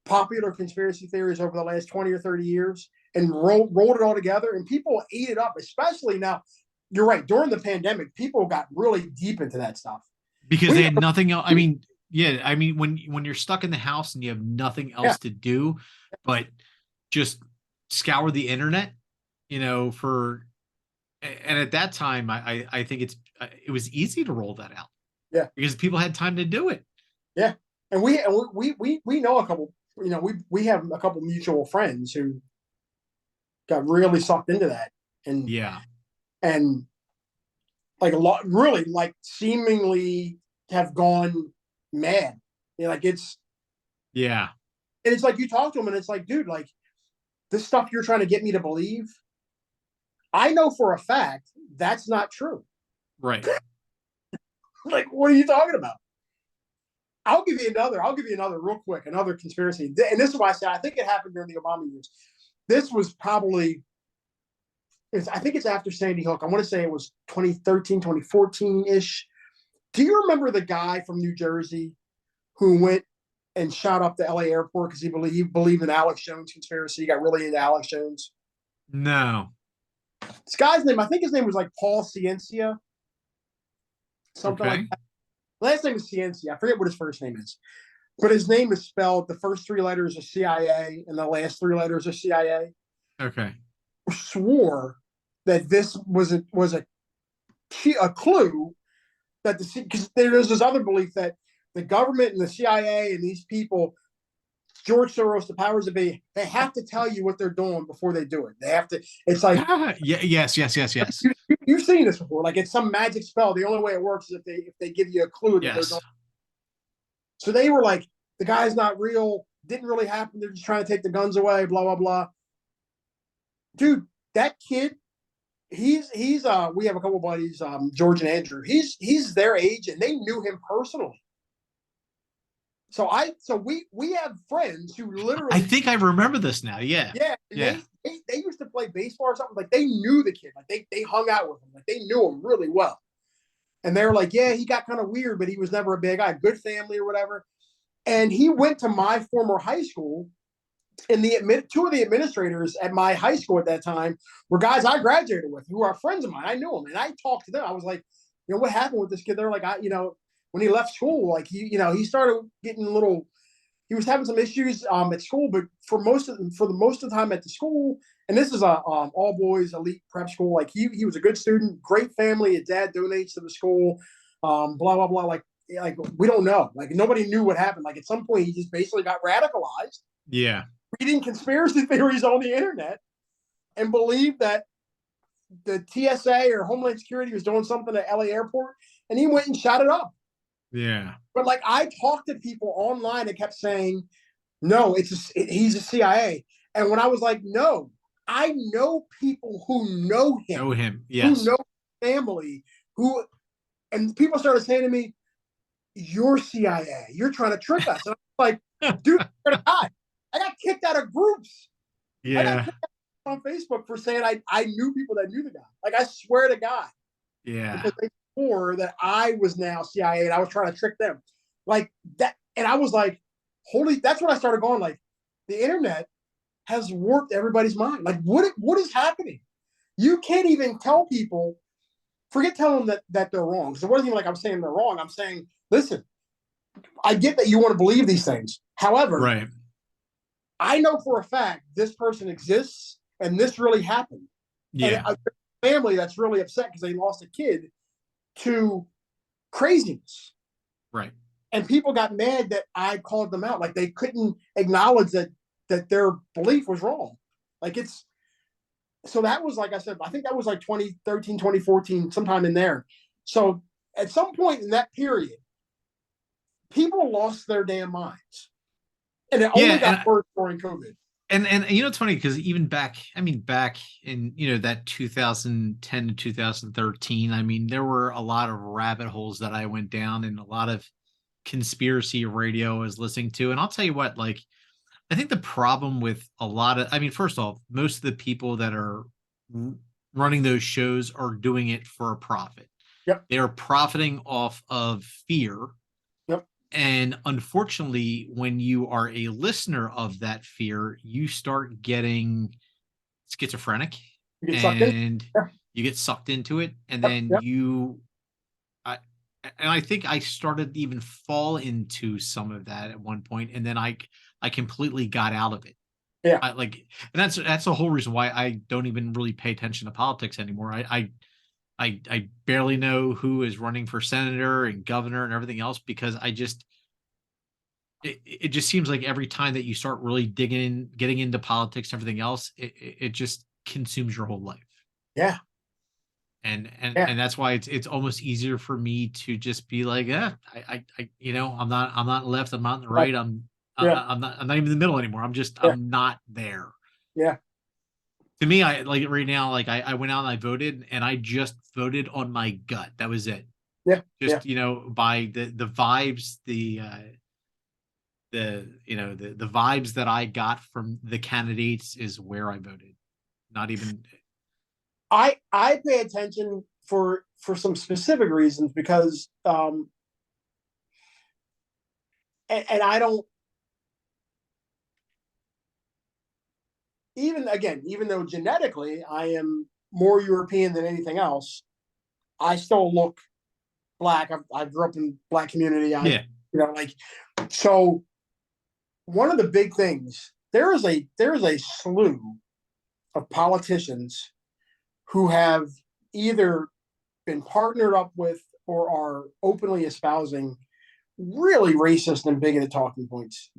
popular conspiracy theories over the last 20 or 30 years, and rolled it all together, and people ate it up. Especially now, you're right, during the pandemic, people got really deep into that stuff because they had nothing else. I mean, Yeah, I mean, when you're stuck in the house and you have nothing Yeah, else to do but just scour the internet, for and at that time, I think it was easy to roll that out yeah, because people had time to do it. yeah. And we know a couple. We have a couple mutual friends who got really sucked into that, and Yeah, and like a lot, really, like seemingly have gone mad. Like yeah, and it's like you talk to them, and it's like, dude, like this stuff you're trying to get me to believe, I know for a fact that's not true. right. Like, what are you talking about? I'll give you another. I'll give you another real quick. Another conspiracy, and this is why I say I think it happened during the Obama years. This was probably, I think it's after Sandy Hook. I want to say it was 2013, 2014 ish. Do you remember the guy from New Jersey who went and shot up the LA airport because he believed in Alex Jones conspiracy? He got really into Alex Jones. No. This guy's name, I think his name was like Paul Ciencia, something like Okay. that. Last name is Ciencia. I forget what his first name is, but his name is spelled the first three letters of CIA and the last three letters of CIA. Okay. Swore that this was a clue that because there's this other belief that the government and the CIA and these people, George Soros, the powers that be, they have to tell you what they're doing before they do it. They have to. It's like Yeah. Yes. Yes. Yes. Yes. you've seen this before. Like it's some magic spell. The only way it works is if they give you a clue that they're doing. Yes. So they were like, the guy's not real. Didn't really happen. They're just trying to take the guns away. Blah blah blah. Dude, that kid. He's we have a couple buddies, George and Andrew. He's their age, and they knew him personally. So we have friends who I literally, think I remember this now. Yeah. yeah, and Yeah. they used to play baseball or something. Like they knew the kid, like they hung out with him, like they knew him really well. And they were like, yeah, he got kind of weird, but he was never a bad guy, good family or whatever. And he went to my former high school, and two of the administrators at my high school at that time were guys I graduated with who are friends of mine. I knew them, and I talked to them. I was like, what happened with this kid? They're like, when he left school, like he started getting a little. He was having some issues at school, but for the most of the time at the school, and this is a all boys elite prep school. Like he was a good student, great family. His dad donates to the school, blah blah blah. Like we don't know. Like nobody knew what happened. Like at some point, he just basically got radicalized, Yeah. reading conspiracy theories on the internet, and believed that the TSA or Homeland Security was doing something at LA Airport, and he went and shot it up. Yeah. But like I talked to people online that kept saying, no, he's a CIA. And when I was like, no, I know people who know Know him, him. who Yes. know family, and people started saying to me, you're CIA. You're trying to trick us. And I'm like, dude, I got kicked out of groups. I got Yeah. kicked out on Facebook for saying I knew people that knew the guy. Like I swear to God, Yeah. because they swore that I was now CIA and I was trying to trick them. Like that. And I was like, holy, that's when I started going like, the internet has warped everybody's mind. Like what is happening? You can't even tell people, forget telling them that they're wrong. So it wasn't even like I'm saying they're wrong. I'm saying, listen, I get that you want to believe these things. However, Right. I know for a fact this person exists and this really happened. And Yeah. a family that's really upset because they lost a kid to craziness. Right. And people got mad that I called them out. Like they couldn't acknowledge that their belief was wrong. Like so that was, like I said, I think that was like 2013, 2014, sometime in there. So at some point in that period, people lost their damn minds. And it Yeah. only got worse during COVID. And it's funny because even back in that 2010 to 2013, I mean, there were a lot of rabbit holes that I went down and a lot of conspiracy radio I was listening to. And I'll tell you what, like, I think the problem with a lot of, I mean, first off, most of the people that are running those shows are doing it for a profit. Yep. They're profiting off of fear. Yep. And unfortunately, when you are a listener of that fear, you start getting schizophrenic You get sucked in. and Yeah. you get sucked into it. And Yep. then Yep. and I think I started to even fall into some of that at one point, and then I completely got out of it. Yeah. I like, and that's the whole reason why I don't even really pay attention to politics anymore. I barely know who is running for senator and governor and everything else, because it just seems like every time that you start really digging in, getting into politics, everything else, it just consumes your whole life. Yeah. Yeah. And that's why it's almost easier for me to just be like, yeah, I'm not left, I'm not in the Right. right, Yeah. I'm not even in the middle anymore. Yeah. I'm not there. Yeah. To me, I like right now, like I went out and I voted, and I just voted on my gut. That was it. Yeah. Yeah. Just, by the vibes, the vibes that I got from the candidates is where I voted. Not even. I pay attention for some specific reasons, because and I don't, even though genetically I am more European than anything else, I still look black. I grew up in black community. Yeah. Like, so one of the big things, there is a slew of politicians who have either been partnered up with or are openly espousing really racist and bigoted talking points.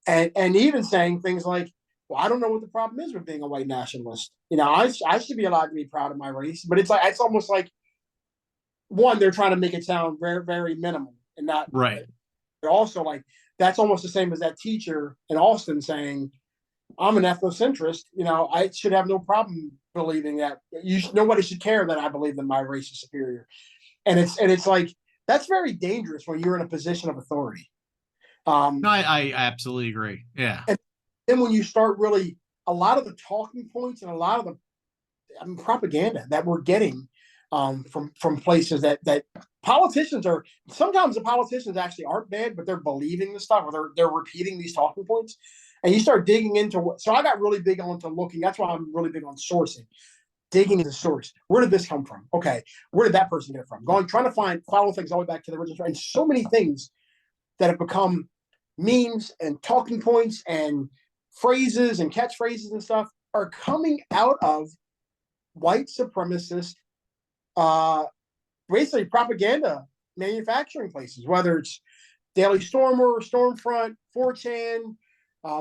And even saying things like, well, I don't know what the problem is with being a white nationalist. I should be allowed to be proud of my race, but it's almost like, one, they're trying to make it sound very, very minimal, and not Right. they're also like, that's almost the same as that teacher in Austin saying, I'm an ethnocentrist. I should have no problem believing that nobody should care that I believe that my race is superior. And it's like, that's very dangerous when you're in a position of authority. No, I absolutely agree. Yeah. And then when you start really, a lot of the talking points and a lot of the propaganda that we're getting from places that politicians are, sometimes the politicians actually aren't bad, but they're believing the stuff, or they're repeating these talking points. And you start digging into what, so I got really big onto looking. That's why I'm really big on sourcing, digging into the source. Where did this come from? Okay, where did that person get it from? Trying to follow things all the way back to the original. And so many things that have become memes and talking points and phrases and catchphrases and stuff are coming out of white supremacist, uh, basically propaganda manufacturing places, whether it's Daily Stormer, Stormfront, 4chan,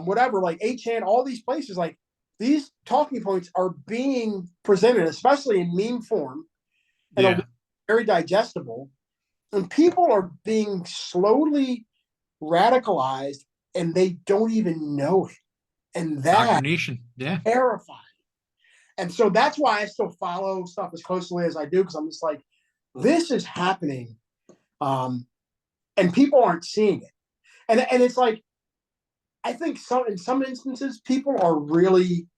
whatever, like 8chan, all these places. Like, these talking points are being presented, especially in meme form, and Yeah. are very digestible, and people are being slowly radicalized, and they don't even know it, and that's Indoctrination. Yeah. terrifying. And so that's why I still follow stuff as closely as I do, because I'm just like, this is happening, and people aren't seeing it. And it's like, I think in some instances people are really,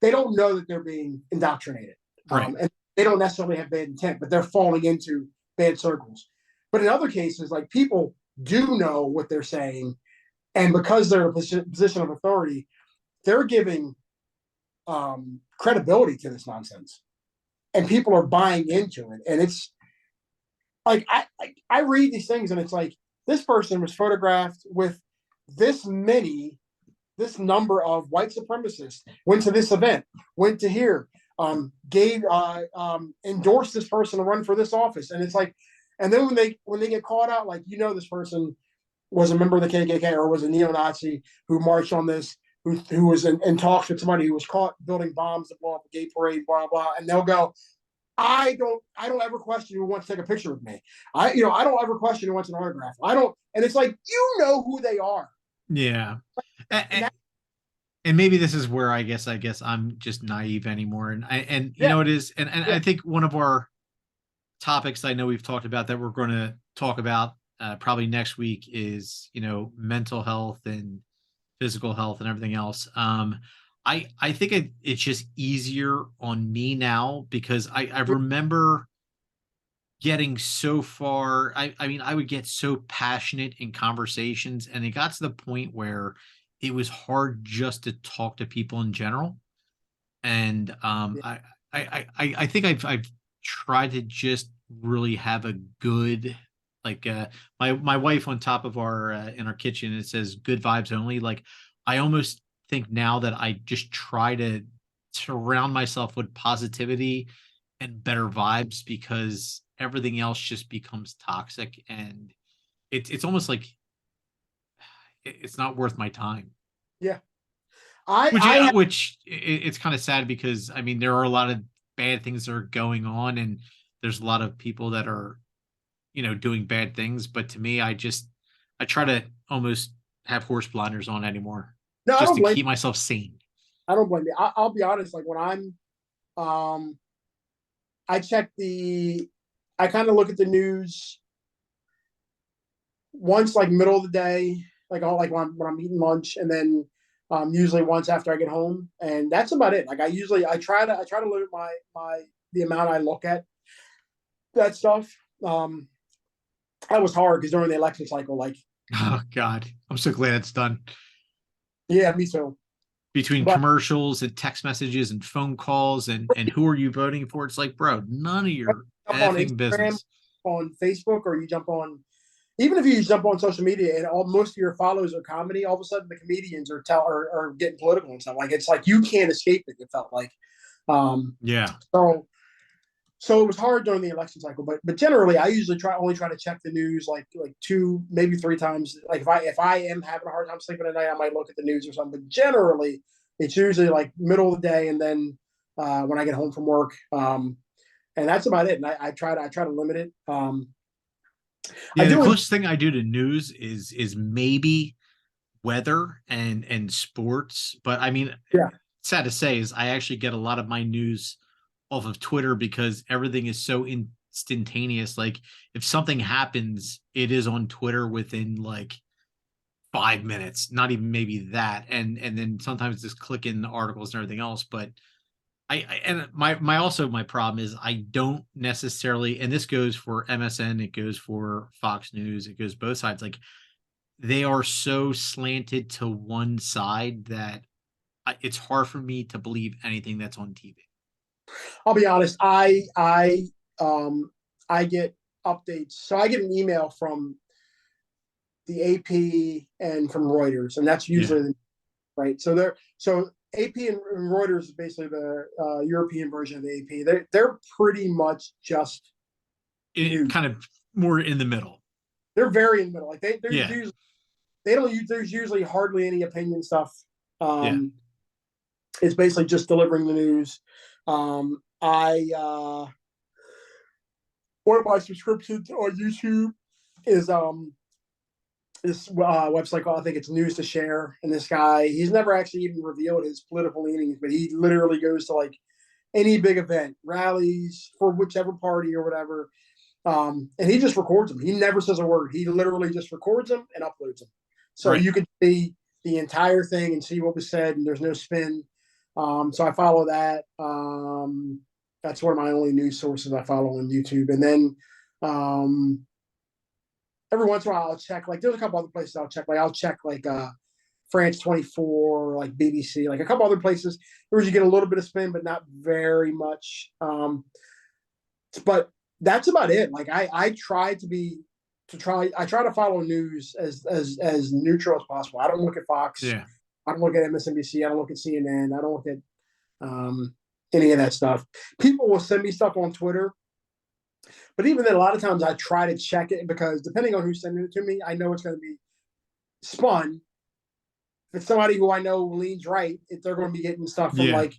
they don't know that they're being indoctrinated, Right. and they don't necessarily have bad intent, but they're falling into bad circles. But in other cases, like, people do know what they're saying, and because they're in a position of authority, they're giving credibility to this nonsense, and people are buying into it. And it's like, I read these things, and it's like, this person was photographed with this number of white supremacists, went to this event, went to here, gave endorsed this person to run for this office. And it's like, and then when they get caught out, like, this person was a member of the KKK or was a neo-Nazi who marched on this, who was in talks with somebody who was caught building bombs to blow up a gay parade, blah blah, and they'll go, I don't ever question who wants to take a picture with me. I don't ever question who wants an autograph. I don't, and it's like, who they are. Yeah. And And maybe this is where I guess I'm just naive anymore. And yeah, it is, and yeah, I think one of our topics I know we've talked about that we're going to talk about probably next week is, mental health and physical health and everything else. I think it's just easier on me now, because I remember getting so far. I mean, I would get so passionate in conversations, and it got to the point where it was hard just to talk to people in general. And yeah, I think I've try to just really have a good, like, my wife on top of our in our kitchen, it says good vibes only. Like, I almost think now that I just try to surround myself with positivity and better vibes, because everything else just becomes toxic, and it's almost like it's not worth my time. Yeah. I Which I yeah, have, which it's kind of sad, because I mean there are a lot of bad things that are going on, and there's a lot of people that are, doing bad things. But to me, I try to almost have horse blinders on anymore, no, I just don't to blame keep myself sane. I don't blame you. I'll be honest. Like when um, I check the, I kind of look at the news once, like middle of the day, like all like when I'm eating lunch, and then usually once after I get home, and that's about it. Like I try to limit my the amount I look at that stuff. Um, that was hard because during the election cycle, like Oh God, I'm so glad it's done. yeah, me too. Between But commercials and text messages and phone calls and who are you voting for? It's like, bro, none of your jump on effing Instagram, business. on Facebook, or you jump on, even if you jump on social media and most of your followers are comedy, all of a sudden the comedians are getting political and stuff. Like it's like you can't escape it. It felt like, um, Yeah. so so it was hard during the election cycle. But generally, I usually only try to check the news like two, maybe three times. Like if I am having a hard time sleeping at night, I might look at the news or something. But generally, it's usually like middle of the day, and then when I get home from work. And that's about it. And I try to limit it. I Yeah, the do. closest thing I do to news is maybe weather and sports. But I mean, Yeah. sad to say is I actually get a lot of my news off of Twitter, because everything is so instantaneous. Like if something happens, it is on Twitter within like 5 minutes, not even maybe that. And then sometimes just click in the articles and everything else. But I and my problem is I don't necessarily, and this goes for MSN, it goes for Fox News, it goes both sides. Like they are so slanted to one side that it's hard for me to believe anything that's on TV. I'll be honest. Um I get updates. So I get an email from the AP and from Reuters, and that's Yeah, usually right. So AP and Reuters is basically the European version of the AP. They're pretty much just it news. kind of more in the middle. They're very in the middle. Like Yeah, they don't use there's usually hardly any opinion stuff. yeah. Um, it's basically just delivering the news. I One of my subscriptions on YouTube is this website called, I think it's News to Share, and this guy, he's never actually even revealed his political leanings, but he literally goes to like any big event, rallies for whichever party or whatever, and he just records them. He never says a word. He literally just records them and uploads them, so Right. you can see the entire thing and see what was said, and there's no spin. So I follow that. That's one of my only news sources I follow on YouTube, and then um, every once in a while I'll check, like there's a couple other places I'll check. Like I'll check like France 24, like BBC, like a couple other places where you get a little bit of spin, but not very much. But that's about it. Like I try to be to try I try to follow news as neutral as possible. I don't look at Fox. Yeah. I don't look at MSNBC. I don't look at CNN. I don't look at um, any of that stuff. People will send me stuff on Twitter, but even then, a lot of times I try to check it because depending on who's sending it to me, I know it's going to be spun. If it's somebody who I know leans right, if they're going to be getting stuff from Yeah. like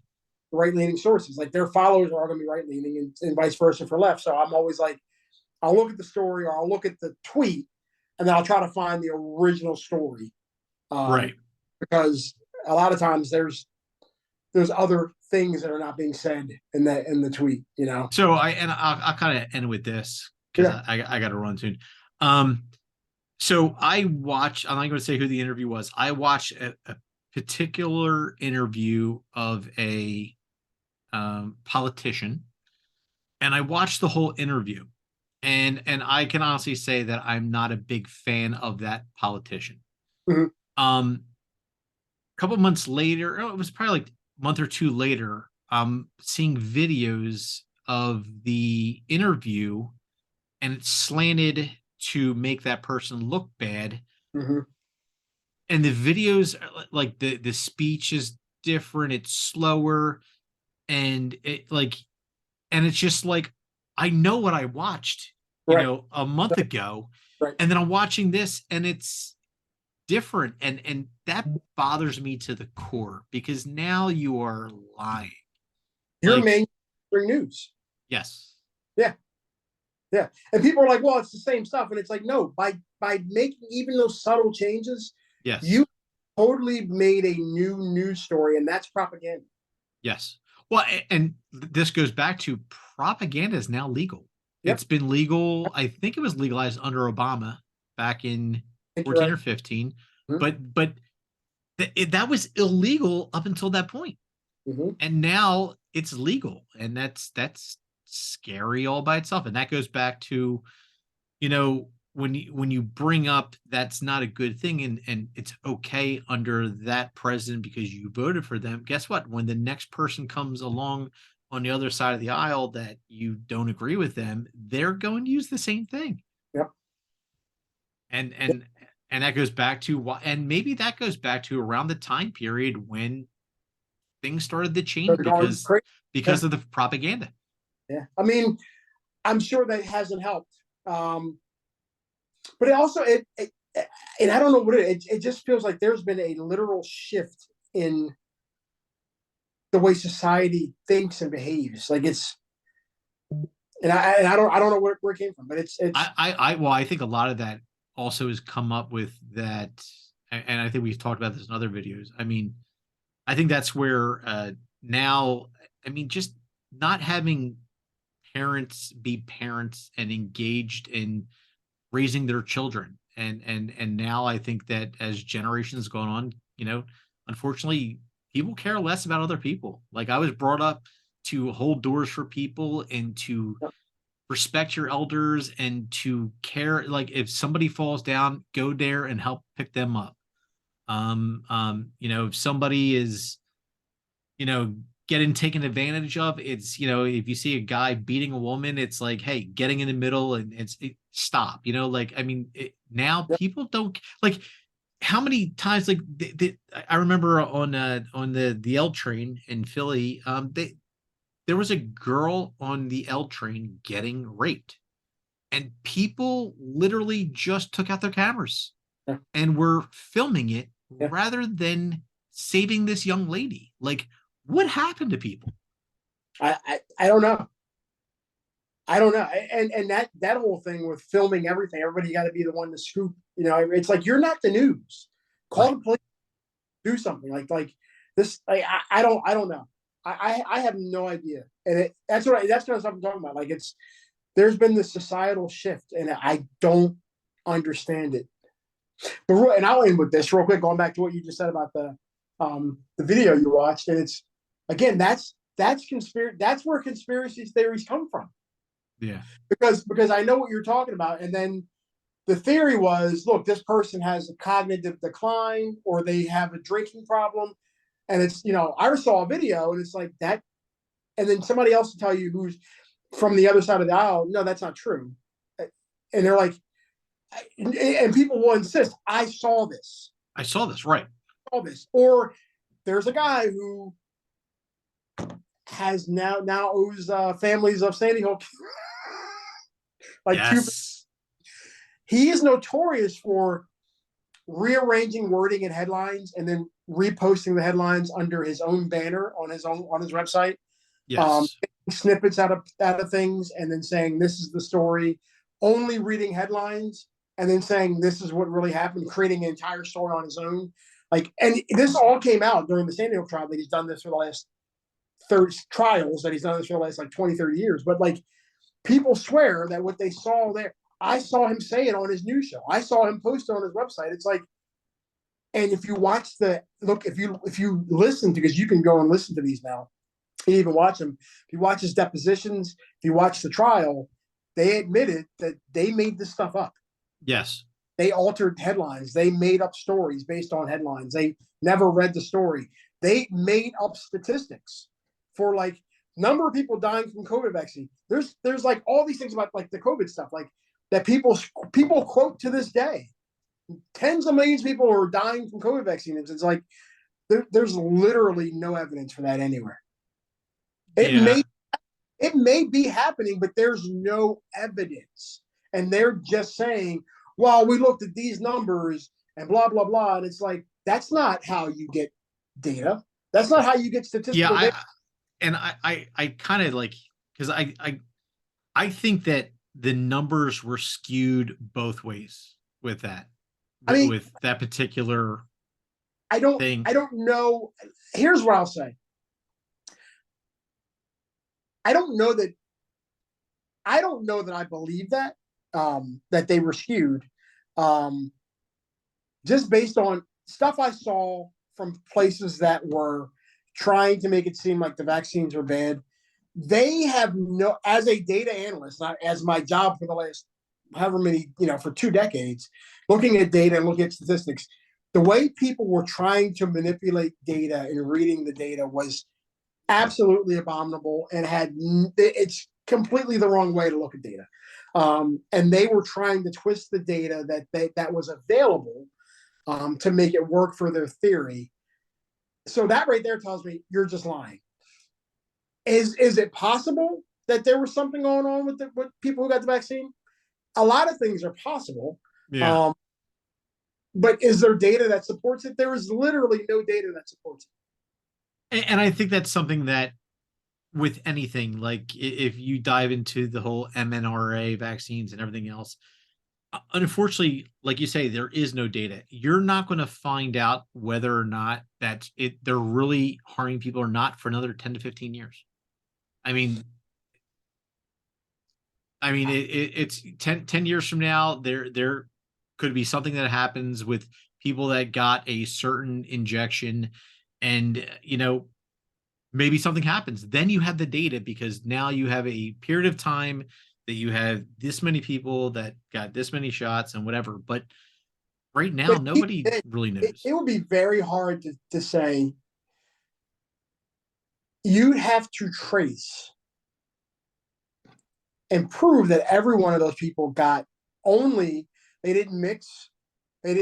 right leaning sources, like their followers are going to be right leaning, and vice versa for left. So I'm always like, I'll look at the story or I'll look at the tweet, and then I'll try to find the original story, Right. because a lot of times there's other things that are not being said in the tweet. You know? So I'll kind of end with this, because Yeah. I got to run soon. Um, so I watched. I'm not going to say who the interview was. I watched a particular interview of a politician, and I watched the whole interview, and I can honestly say that I'm not a big fan of that politician. Mhm. A couple months later, it was probably like a month or two later, seeing videos of the interview and it's slanted to make that person look bad. Mm-hmm. And the videos, like the speech is different, it's slower, and and it's just like, I know what I watched, Right. a month ago, Right. and then I'm watching this and it's different, and that bothers me to the core, because now you are lying. You're Like, mainstream news. yes, Yeah. Yeah. And people are like, well, it's the same stuff. And it's like, no, by making even those subtle changes, yes, you totally made a new news story, and that's propaganda. yes. Well, and this goes back to, propaganda is now legal. Yep. It's been legal. I think it was legalized under Obama back in I think you're 14 right. or 15, Mm-hmm. but that was illegal up until that point. Mm-hmm. And now it's legal, and that's scary all by itself. And that goes back to, when you bring up that's not a good thing, and it's okay under that president because you voted for them. Guess what? When the next person comes along on the other side of the aisle that you don't agree with them, they're going to use the same thing. Yep. and Yep. and and that goes back to why, and maybe that goes back to around the time period when things started to So change, they're going crazy. Yeah. because of the propaganda. Yeah. I mean, I'm sure that hasn't helped. But it also and I don't know what it just feels like there's been a literal shift in the way society thinks and behaves. Like it's and I don't know where it came from, but I think a lot of that also has come up with that, and I think we've talked about this in other videos. I mean, I think that's where, now, I mean, just not having parents be parents and engaged in raising their children, and now I think that as generations going on, unfortunately, people care less about other people. Like, I was brought up to hold doors for people and to respect your elders and to care. Like, if somebody falls down, go there and help pick them up. If somebody is, you know, getting taken advantage of, it's, if you see a guy beating a woman, it's like, hey, getting in the middle, and stop. Like, I mean, now people don't, like, how many times, like, I remember on the L train in Philly, there was a girl on the L train getting raped, and people literally just took out their cameras yeah, and were filming it yeah. rather than saving this young lady. Like, what happened to people? I don't know. I don't know. And that whole thing with filming everything, everybody got to be the one to scoop. It's like you're not the news. Call Right. the police. Do something like this. Like I don't know. I have no idea. And that's kind of stuff I'm talking about. Like there's been this societal shift, and I don't understand it. And I'll end with this real quick, going back to what you just said about the video you watched, and it's again that's where conspiracy theories come from. Yeah. Because I know what you're talking about, and then the theory was, look, this person has a cognitive decline or they have a drinking problem, and it's I saw a video and it's like that, and then somebody else will tell you who's from the other side of the aisle, no, that's not true, and they're like, and people will insist, I saw this, Right. or there's a guy who has now owes families of Sandy Hook like two. Yes. He is notorious for rearranging wording in headlines and then reposting the headlines under his own banner on his website. Yes. Snippets out of things and then saying this is the story, only reading headlines and then saying this is what really happened, creating an entire story on his own. Like, and this all came out during the Sandy Hook trial, that he's done this for the last 30 trials, that he's done this for the last like 20, 30 years. But like, people swear that what they saw there, I saw him say it on his news show. I saw him post it on his website. It's like, and if you watch if you listen to, because you can go and listen to these now, you even watch them. If you watch his depositions, if you watch the trial, they admitted that they made this stuff up. Yes. They altered headlines. They made up stories based on headlines. They never read the story. They made up statistics for like number of people dying from COVID vaccine. There's like all these things about like the COVID stuff, like that people quote to this day. Tens of millions of people are dying from COVID vaccines. It's like there's literally no evidence for that anywhere. It Yeah. may be happening, but there's no evidence, and they're just saying, "Well, we looked at these numbers and blah blah blah," and it's like that's not how you get data. That's not how you get statistical data. I kind of like, because I think that the numbers were skewed both ways with that, I mean, with that particular thing. I don't know. Here's what I'll say. I don't know that I believe that that they were skewed, um, just based on stuff I saw from places that were trying to make it seem like the vaccines are bad. They have no, as a data analyst, not as my job for the last however many, for 2 decades, looking at data and looking at statistics, the way people were trying to manipulate data and reading the data was absolutely abominable and it's completely the wrong way to look at data. And they were trying to twist the data that was available to make it work for their theory. So that right there tells me you're just lying. Is it possible that there was something going on with people who got the vaccine? A lot of things are possible. Yeah. But is there data that supports it? There is literally no data that supports it. And I think that's something that with anything, like if you dive into the whole mRNA vaccines and everything else, unfortunately, like you say, there is no data. You're not going to find out whether or not they're really harming people or not for another 10 to 15 years. I mean, it's 10 years from now, there could be something that happens with people that got a certain injection, and maybe something happens. Then you have the data, because now you have a period of time that you have this many people that got this many shots and whatever. But right now, nobody really knows. It would be very hard to say. You'd have to trace and prove that every one of those people got only, they didn't mix an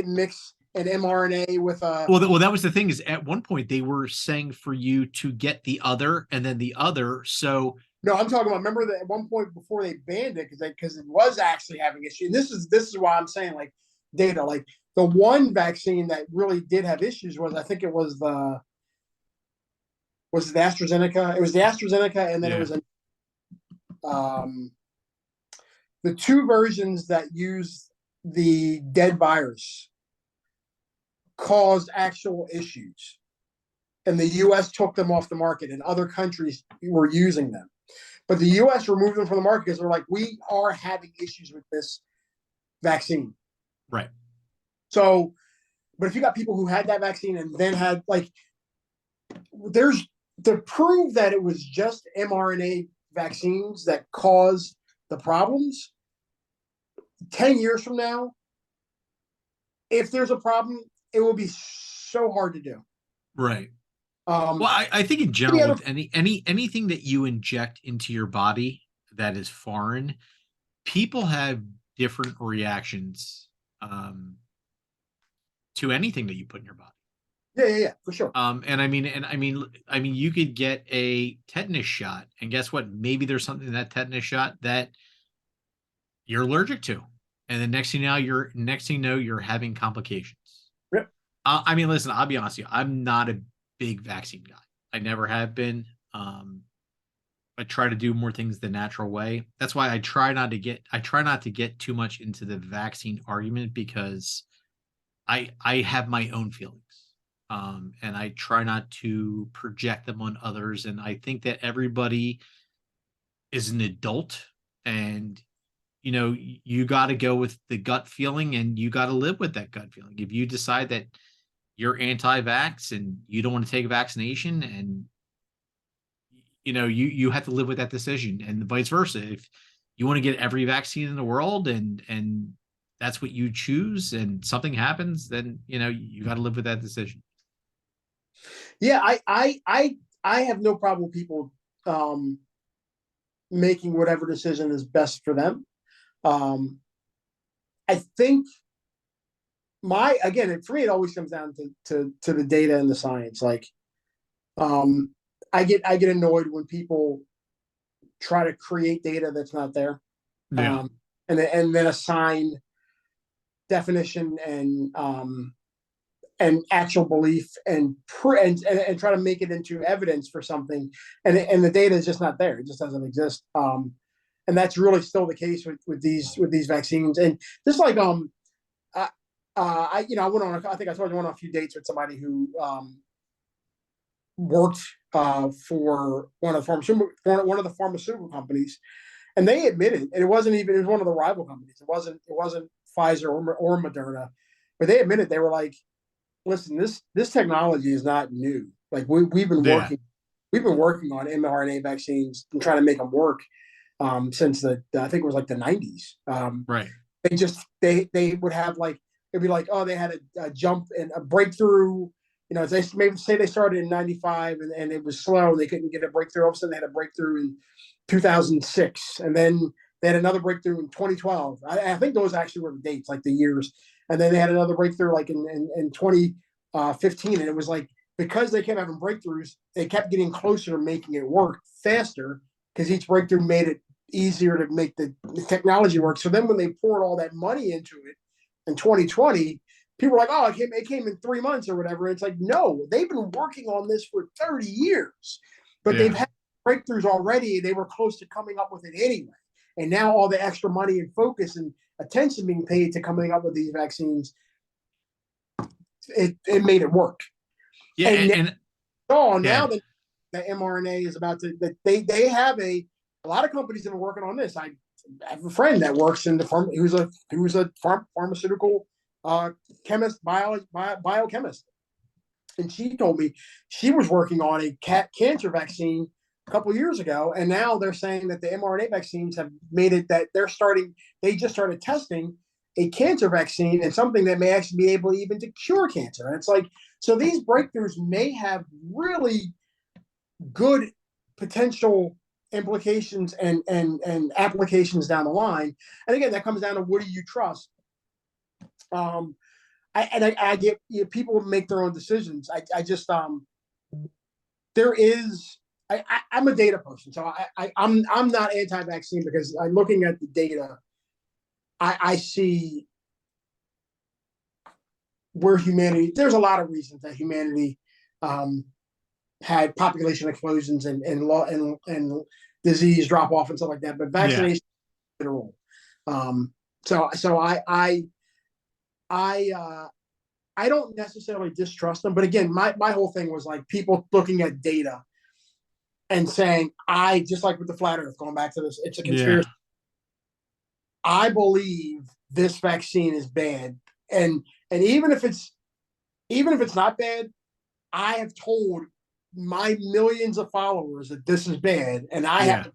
mRNA with a. Well, that was the thing, is at one point they were saying for you to get the other and then the other. So no, I'm talking about, remember that at one point before they banned it, because it was actually having issues. And this is why I'm saying, like, data, like the one vaccine that really did have issues was, I think it was the AstraZeneca. It was the AstraZeneca, and then it was the two versions that used the dead virus caused actual issues, and the U.S. took them off the market, and other countries were using them. But the U.S. removed them from the market because they're like, we are having issues with this vaccine. Right. So, but if you got people who had that vaccine and then had, like, there's to prove that it was just mRNA vaccines that caused the problems. 10 years from now, if there's a problem, it will be so hard to do. Right. Well, I think in general, with anything that you inject into your body that is foreign, people have different reactions to anything that you put in your body. Yeah, for sure. And I mean, you could get a tetanus shot, and guess what? Maybe there's something in that tetanus shot that you're allergic to, and the next thing you know, you're having complications. Yep. I mean, listen, I'll be honest with you, I'm not a big vaccine guy. I never have been. I try to do more things the natural way. That's why I try not to get too much into the vaccine argument, because I have my own feelings. And I try not to project them on others. And I think that everybody is an adult, and you got to go with the gut feeling, and you got to live with that gut feeling. If you decide that you're anti-vax and you don't want to take a vaccination, and you have to live with that decision, and vice versa. If you want to get every vaccine in the world, and that's what you choose, and something happens, then you got to live with that decision. Yeah, I have no problem with people making whatever decision is best for them. I think again, for me, it always comes down to the data and the science. Like, I get annoyed when people try to create data that's not there, Yeah. And then assign definition and actual belief and try to make it into evidence for something, and the data is just not there. It just doesn't exist. And that's really still the case with these vaccines. And just like I went on. I think I told you I went on a few dates with somebody who worked for one of the pharmaceutical companies, and they admitted, and it was one of the rival companies. It wasn't Pfizer or Moderna, but they admitted, they were like, listen, this technology is not new. Like, we've been Yeah. working on mRNA vaccines and trying to make them work since I think it was like the 90s. Right. They would have, like, it'd be like, oh, they had a jump and a breakthrough. They maybe say they started in 95 and it was slow and they couldn't get a breakthrough. All of a sudden they had a breakthrough in 2006, and then they had another breakthrough in 2012. I think those actually were the dates, like the years. And then they had another breakthrough like in 2015. And it was like, because they kept having breakthroughs, they kept getting closer to making it work faster, because each breakthrough made it easier to make the technology work. So then when they poured all that money into it in 2020, people were like, oh, it came in 3 months or whatever. It's like, no, they've been working on this for 30 years, but they've had breakthroughs already. They were close to coming up with it anyway. And now all the extra money and focus and attention being paid to coming up with these vaccines, it made it work. Yeah. And now that the mRNA is about to, that they have a lot of companies that are working on this. I have a friend that works in the who's a pharmaceutical chemist, biochemist, and she told me she was working on a cancer vaccine a couple of years ago, and now they're saying that the mRNA vaccines have made it that they just started testing a cancer vaccine, and something that may actually be able even to cure cancer. And it's like, so these breakthroughs may have really good potential implications and applications down the line. And again, that comes down to, what do you trust? I get, people make their own decisions. I just there is I'm a data person, so I'm not anti-vaccine, because I'm looking at the data. I see where humanity. There's a lot of reasons that humanity had population explosions and disease drop off and stuff like that, but vaccination played a role. So I don't necessarily distrust them, but again, my whole thing was like, people looking at data and saying, just like with the flat Earth, going back to this, it's a conspiracy. Yeah. I believe this vaccine is bad, and even if it's not bad, I have told my millions of followers that this is bad, and I have to.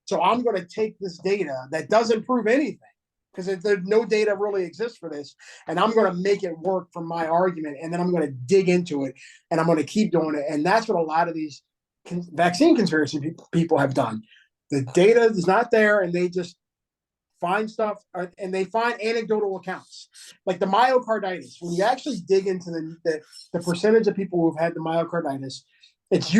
So I'm going to take this data that doesn't prove anything, because no data really exists for this, and I'm going to make it work for my argument, and then I'm going to dig into it, and I'm going to keep doing it. And that's what a lot of these vaccine conspiracy people have done. The data is not there, and they just find stuff, and they find anecdotal accounts, like the myocarditis. When you actually dig into the percentage of people who've had the myocarditis, it's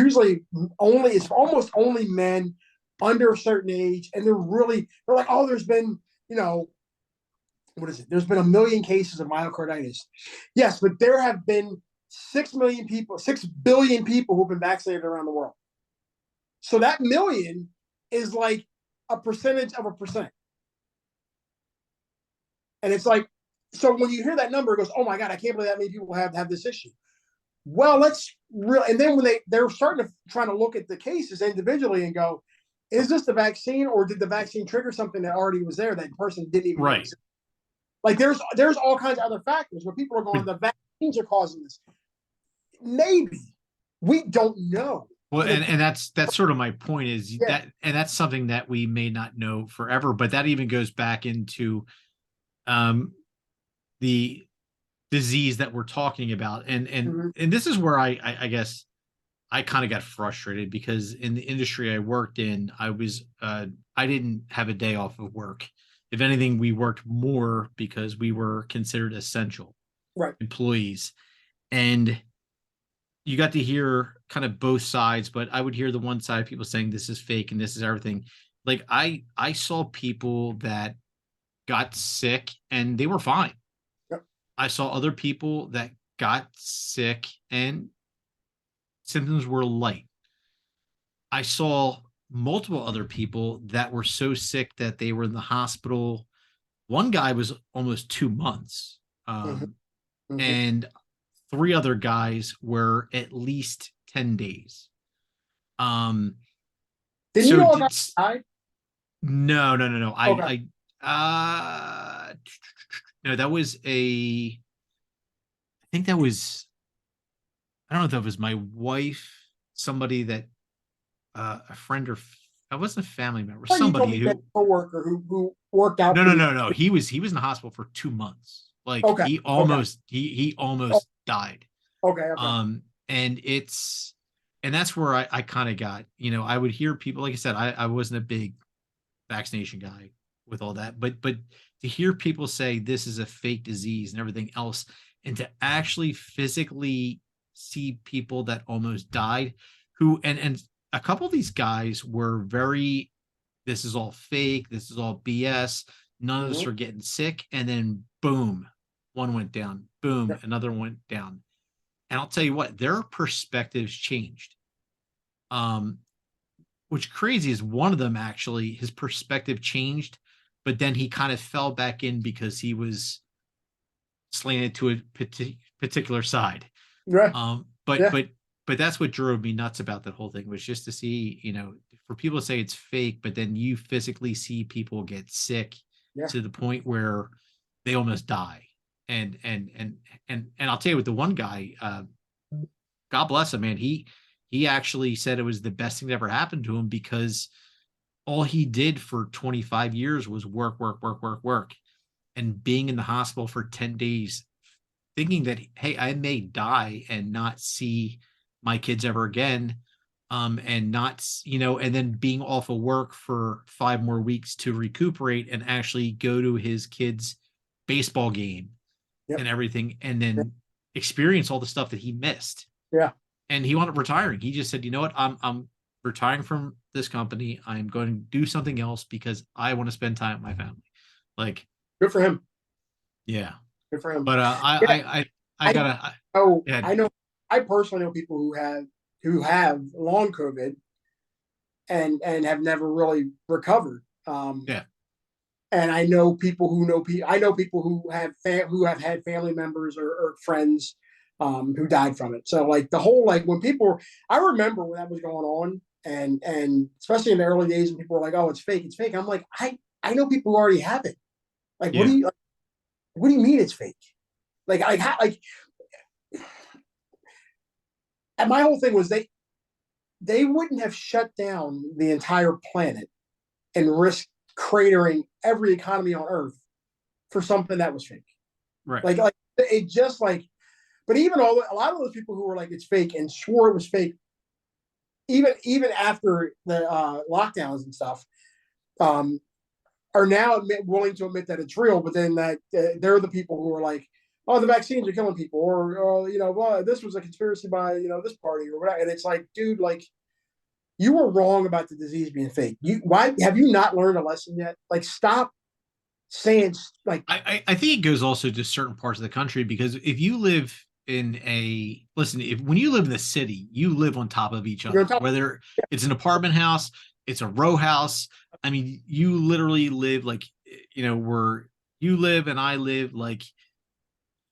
almost only men under a certain age, and they're like, oh, there's been, what is it? There's been 1 million cases of myocarditis. Yes, but there have been 6 billion people who've been vaccinated around the world. So that million is like a percentage of a percent. And it's like, so when you hear that number, it goes, oh my God, I can't believe that many people have this issue. Well, and then when they're starting to try to look at the cases individually and go, is this the vaccine, or did the vaccine trigger something that already was there that person didn't even know? Like, there's all kinds of other factors where people are going, the vaccines are causing this. Maybe. We don't know. Well, and that's sort of my point, is that, and that's something that we may not know forever, but that even goes back into the disease that we're talking about. And this is where I guess I kind of got frustrated because in the industry I worked in, I didn't have a day off of work. If anything, we worked more because we were considered essential Right. employees. And you got to hear kind of both sides, but I would hear the one side of people saying this is fake and this is everything. Like I saw people that got sick and they were fine. Yep. I saw other people that got sick and symptoms were light. I saw multiple other people that were so sick that they were in the hospital. One guy was almost 2 months. Hmm. Hmm. And three other guys were at least 10 days. Um, Didn't you so know did, about I? no. Okay. No, that was I think that was, I don't know if that was my wife, somebody that, a friend or, I wasn't a family member, Oh, you told me somebody that who, coworker who worked out no, for no, you. no, no. He was in the hospital for 2 months. Like Okay. Okay. he Oh, almost died. okay. Okay. And that's where I kind of got, I would hear people, like I said, I wasn't a big vaccination guy with all that, but to hear people say this is a fake disease and everything else, and to actually physically see people that almost died, who and a couple of these guys were very, this is all fake, this is all BS, none of us Hmm. are getting sick, and then boom, one went down, boom, Yep. another went down. And I'll tell you what, their perspectives changed. Um, which crazy is one of them actually, his perspective changed, but then he kind of fell back in because he was slanted to a particular side. Right. But Yeah. but that's what drove me nuts about that whole thing, was just to see, for people to say it's fake, but then you physically see people get sick Yeah. to the point where they almost die. And I'll tell you, with the one guy, God bless him, man. He actually said it was the best thing that ever happened to him, because all he did for 25 years was work, work, work, work, work. And being in the hospital for 10 days, thinking that, hey, I may die and not see my kids ever again. And not, and then being off of work for 5 more weeks to recuperate and actually go to his kids' baseball game Yep. and everything, and Yeah. then experience all the stuff that he missed. Yeah. And he wound up retiring. He just said, you know what, I'm retiring from this company. I'm going to do something else because I want to spend time with my family. Like, Good for him. yeah. Good for him. But Yeah. I I gotta, know. yeah, I know. I personally know people who have long COVID and have never really recovered. yeah, And I know people who know people. I know people who have had family members or friends who died from it. So like the whole, like when people, I remember when that was going on, and especially in the early days when people were like, "Oh, it's fake, it's fake." I'm like, I know people who already have it. Like, yeah, what do you mean it's fake? Like, and my whole thing was they wouldn't have shut down the entire planet and risk cratering every economy on Earth for something that was fake. right, Like it just like, but even a lot of those people who were like it's fake and swore it was fake, even after the lockdowns and stuff, um, are now willing to admit that it's real. But then that they're the people who are like, oh, the vaccines are killing people, or well, this was a conspiracy by this party or whatever. And it's like, dude, like you were wrong about the disease being fake. Why have you not learned a lesson yet? Like, stop saying like I think it goes also to certain parts of the country, because if you live in if when you live in the city, you live on top of each you're other, on top. whether it's an apartment house, it's a row house. I mean, you literally live like, where you live and I live, like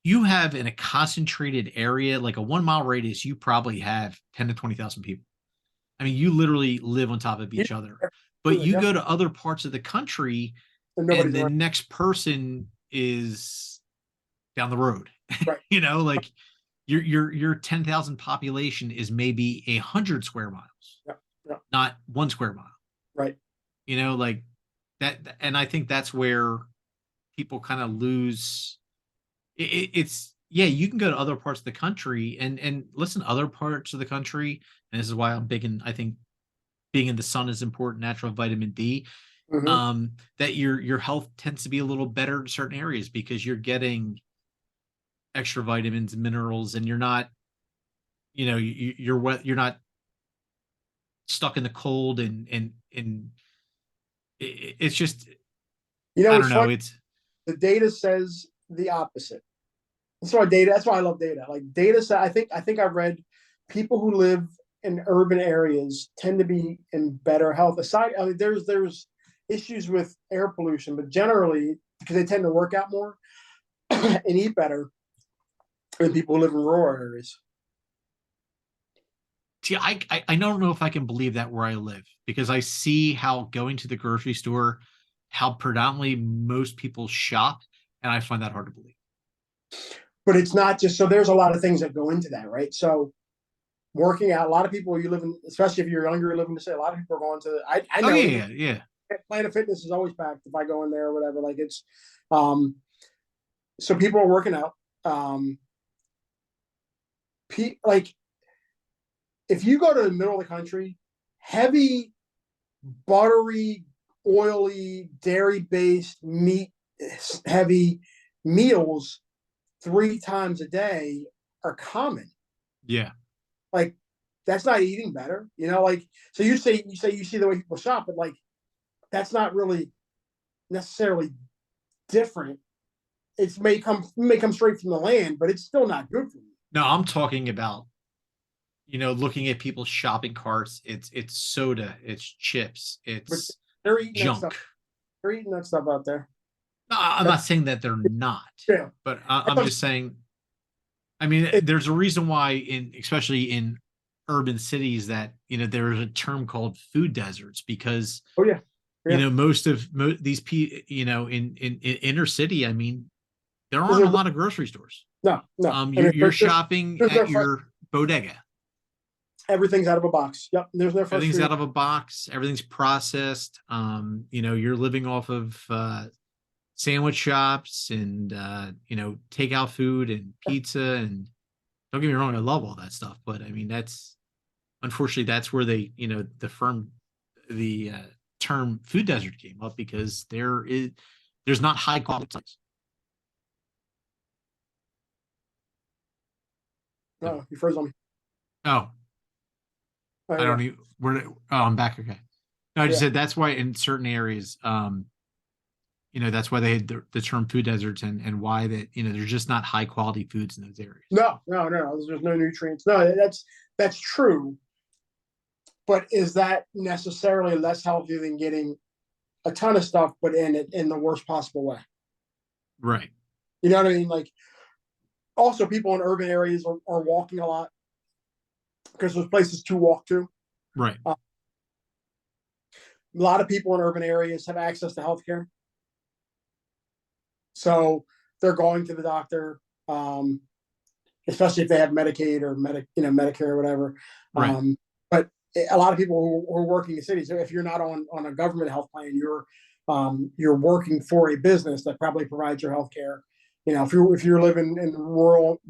you have in a concentrated area, like a 1 mile radius, you probably have 10 to 20,000 people. I mean, you literally live on top of each other. But you Yeah, go to other parts of the country and and nobody's the around. next person is down the road. Right. Like your 10,000 population is maybe 100 square miles, Yeah. Yeah. not 1 square mile. Right. Like that, and I think that's where people kind of lose. It's, yeah, you can go to other parts of the country and listen. Other parts of the country and this is why I'm big in, I think being in the sun is important, natural vitamin D, Hmm. that your health tends to be a little better in certain areas because you're getting extra vitamins, minerals, and you're not, you're wet, you're not stuck in the cold, and it's just, You know, I it's don't know. funny. It's The data says the opposite. That's why data. That's why I love data. Like data said, I think I've read people who live in urban areas tend to be in better health. Aside, I mean, there's issues with air pollution, but generally because they tend to work out more and eat better than people who live in rural areas. see, I don't know if I can believe that where I live because I see how going to the grocery store, how predominantly most people shop, and I find that hard to believe. But it's not just so. There's a lot of things that go into that, right? So working out. A lot of people you live in, especially if you're younger, living to say. A lot of people are going to. I Oh know yeah, yeah, Planet Fitness is always packed if I go in there or whatever. Like it's, um, so people are working out. Um, like if you go to the middle of the country, heavy, buttery, oily, dairy based, meat heavy meals 3 times a day are common. yeah. Like that's not eating better, you know. Like so you say you see the way people shop, but like that's not really necessarily different. It's may come straight from the land, but it's still not good for you. No, I'm talking about, looking at people's shopping carts. It's soda, it's chips, But it's they're eating that junk. stuff. They're eating that stuff out there. No, I'm That, not saying that they're not, yeah, but that I'm comes. just saying. I mean, It, there's a reason why, especially in urban cities, that there is a term called food deserts because oh yeah, yeah. most of these in inner city. I mean, there There's aren't a no, lot of grocery stores. no. I You're mean, shopping there's no at fresh. your bodega. Everything's out of a box. Yep. There's no fresh Everything's food. out of a box. Everything's processed. You're living off of sandwich shops and takeout food and pizza. And don't get me wrong, I love all that stuff, but I mean that's unfortunately that's where the term food desert came up because there's not high quality things. Oh, you froze on me. Oh, Oh I yeah, don't even where. Oh, I'm back. Okay. No, I just yeah. said that's why in certain areas, that's why they had the term food deserts, and why that there's just not high quality foods in those areas. No. There's no nutrients. No, that's true. But is that necessarily less healthy than getting a ton of stuff, but in the worst possible way? Right. You know what I mean? Like also people in urban areas are walking a lot because there's places to walk to. Right. A lot of people in urban areas have access to healthcare, so they're going to the doctor, um, especially if they have Medicaid or Medicare or whatever. Right. But a lot of people who are working in cities, if you're not on a government health plan, you're working for a business that probably provides your health care. If you're living in rural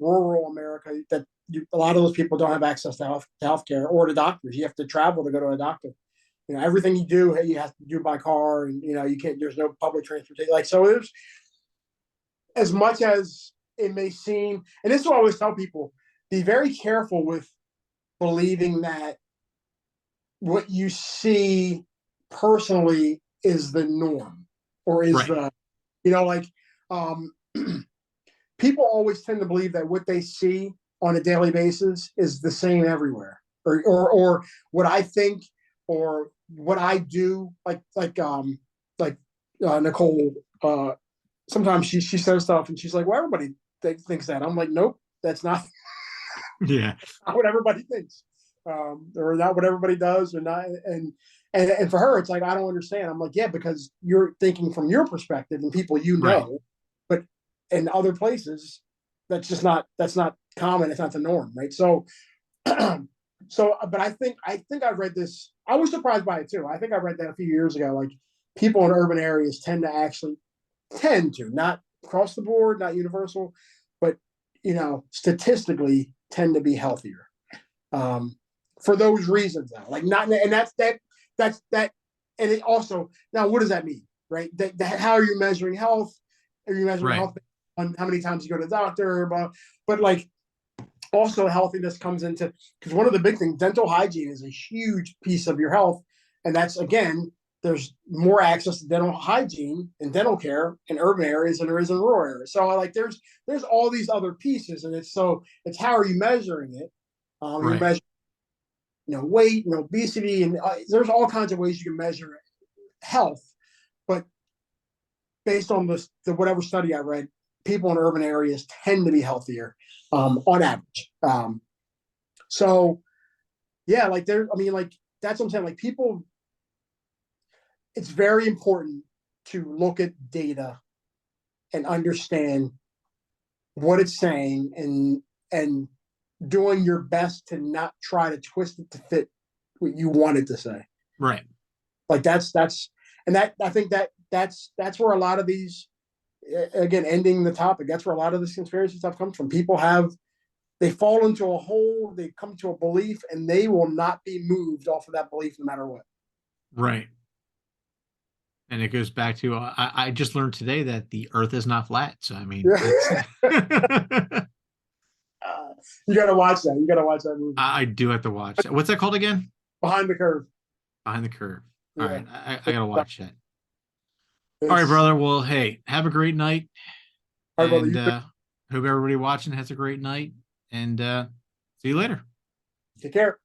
America, a lot of those people don't have access to health care or to doctors. You have to travel to go to a doctor. Everything you do, you have to do by car, and you can't. There's no public transportation. Like so, there's as much as it may seem, and this is what I always tell people: be very careful with believing that what you see personally is the norm or is Right. the like um people always tend to believe that what they see on a daily basis is the same everywhere, or what I think or what I do, like Nicole, sometimes she says stuff and she's like, well, everybody thinks that. I'm like, nope, that's not Yeah. not what everybody thinks, or not what everybody does, or not. And for her, it's like I don't understand. I'm like, yeah, because you're thinking from your perspective and people Right. but in other places, that's not common. It's not the norm, right? So, but I think I read this. I was surprised by it too. I think I read that a few years ago. Like people in urban areas tend to not across the board, not universal, but statistically tend to be healthier. Um, for those reasons now. Like not, and that's that, and it also now what does that mean, right? How are you measuring health? Are you measuring health on how many times you go to the doctor? But like also healthiness comes into, because one of the big things, dental hygiene is a huge piece of your health, and that's again, there's more access to dental hygiene and dental care in urban areas than there is in rural areas. So like there's all these other pieces, and it's how are you measuring it? You measure, weight and obesity, and there's all kinds of ways you can measure health. But based on the whatever study I read, people in urban areas tend to be healthier on average. So yeah, like that's what I'm saying. Like people, it's very important to look at data and understand what it's saying, and doing your best to not try to twist it to fit what you want it to say. Right. Like that's and that I think that's where a lot of these, again, ending the topic, that's where a lot of this conspiracy stuff comes from. People they fall into a hole, they come to a belief, and they will not be moved off of that belief no matter what. Right. And it goes back to I just learned today that the Earth is not flat. So I mean, you got to watch that. You got to watch that movie. I do have to watch. What's that called again? Behind the Curve. Behind the Curve. Yeah. All right, I gotta watch that. All right, brother. Well, hey, have a great night. All right, and brother. Hope everybody watching has a great night. And see you later. Take care.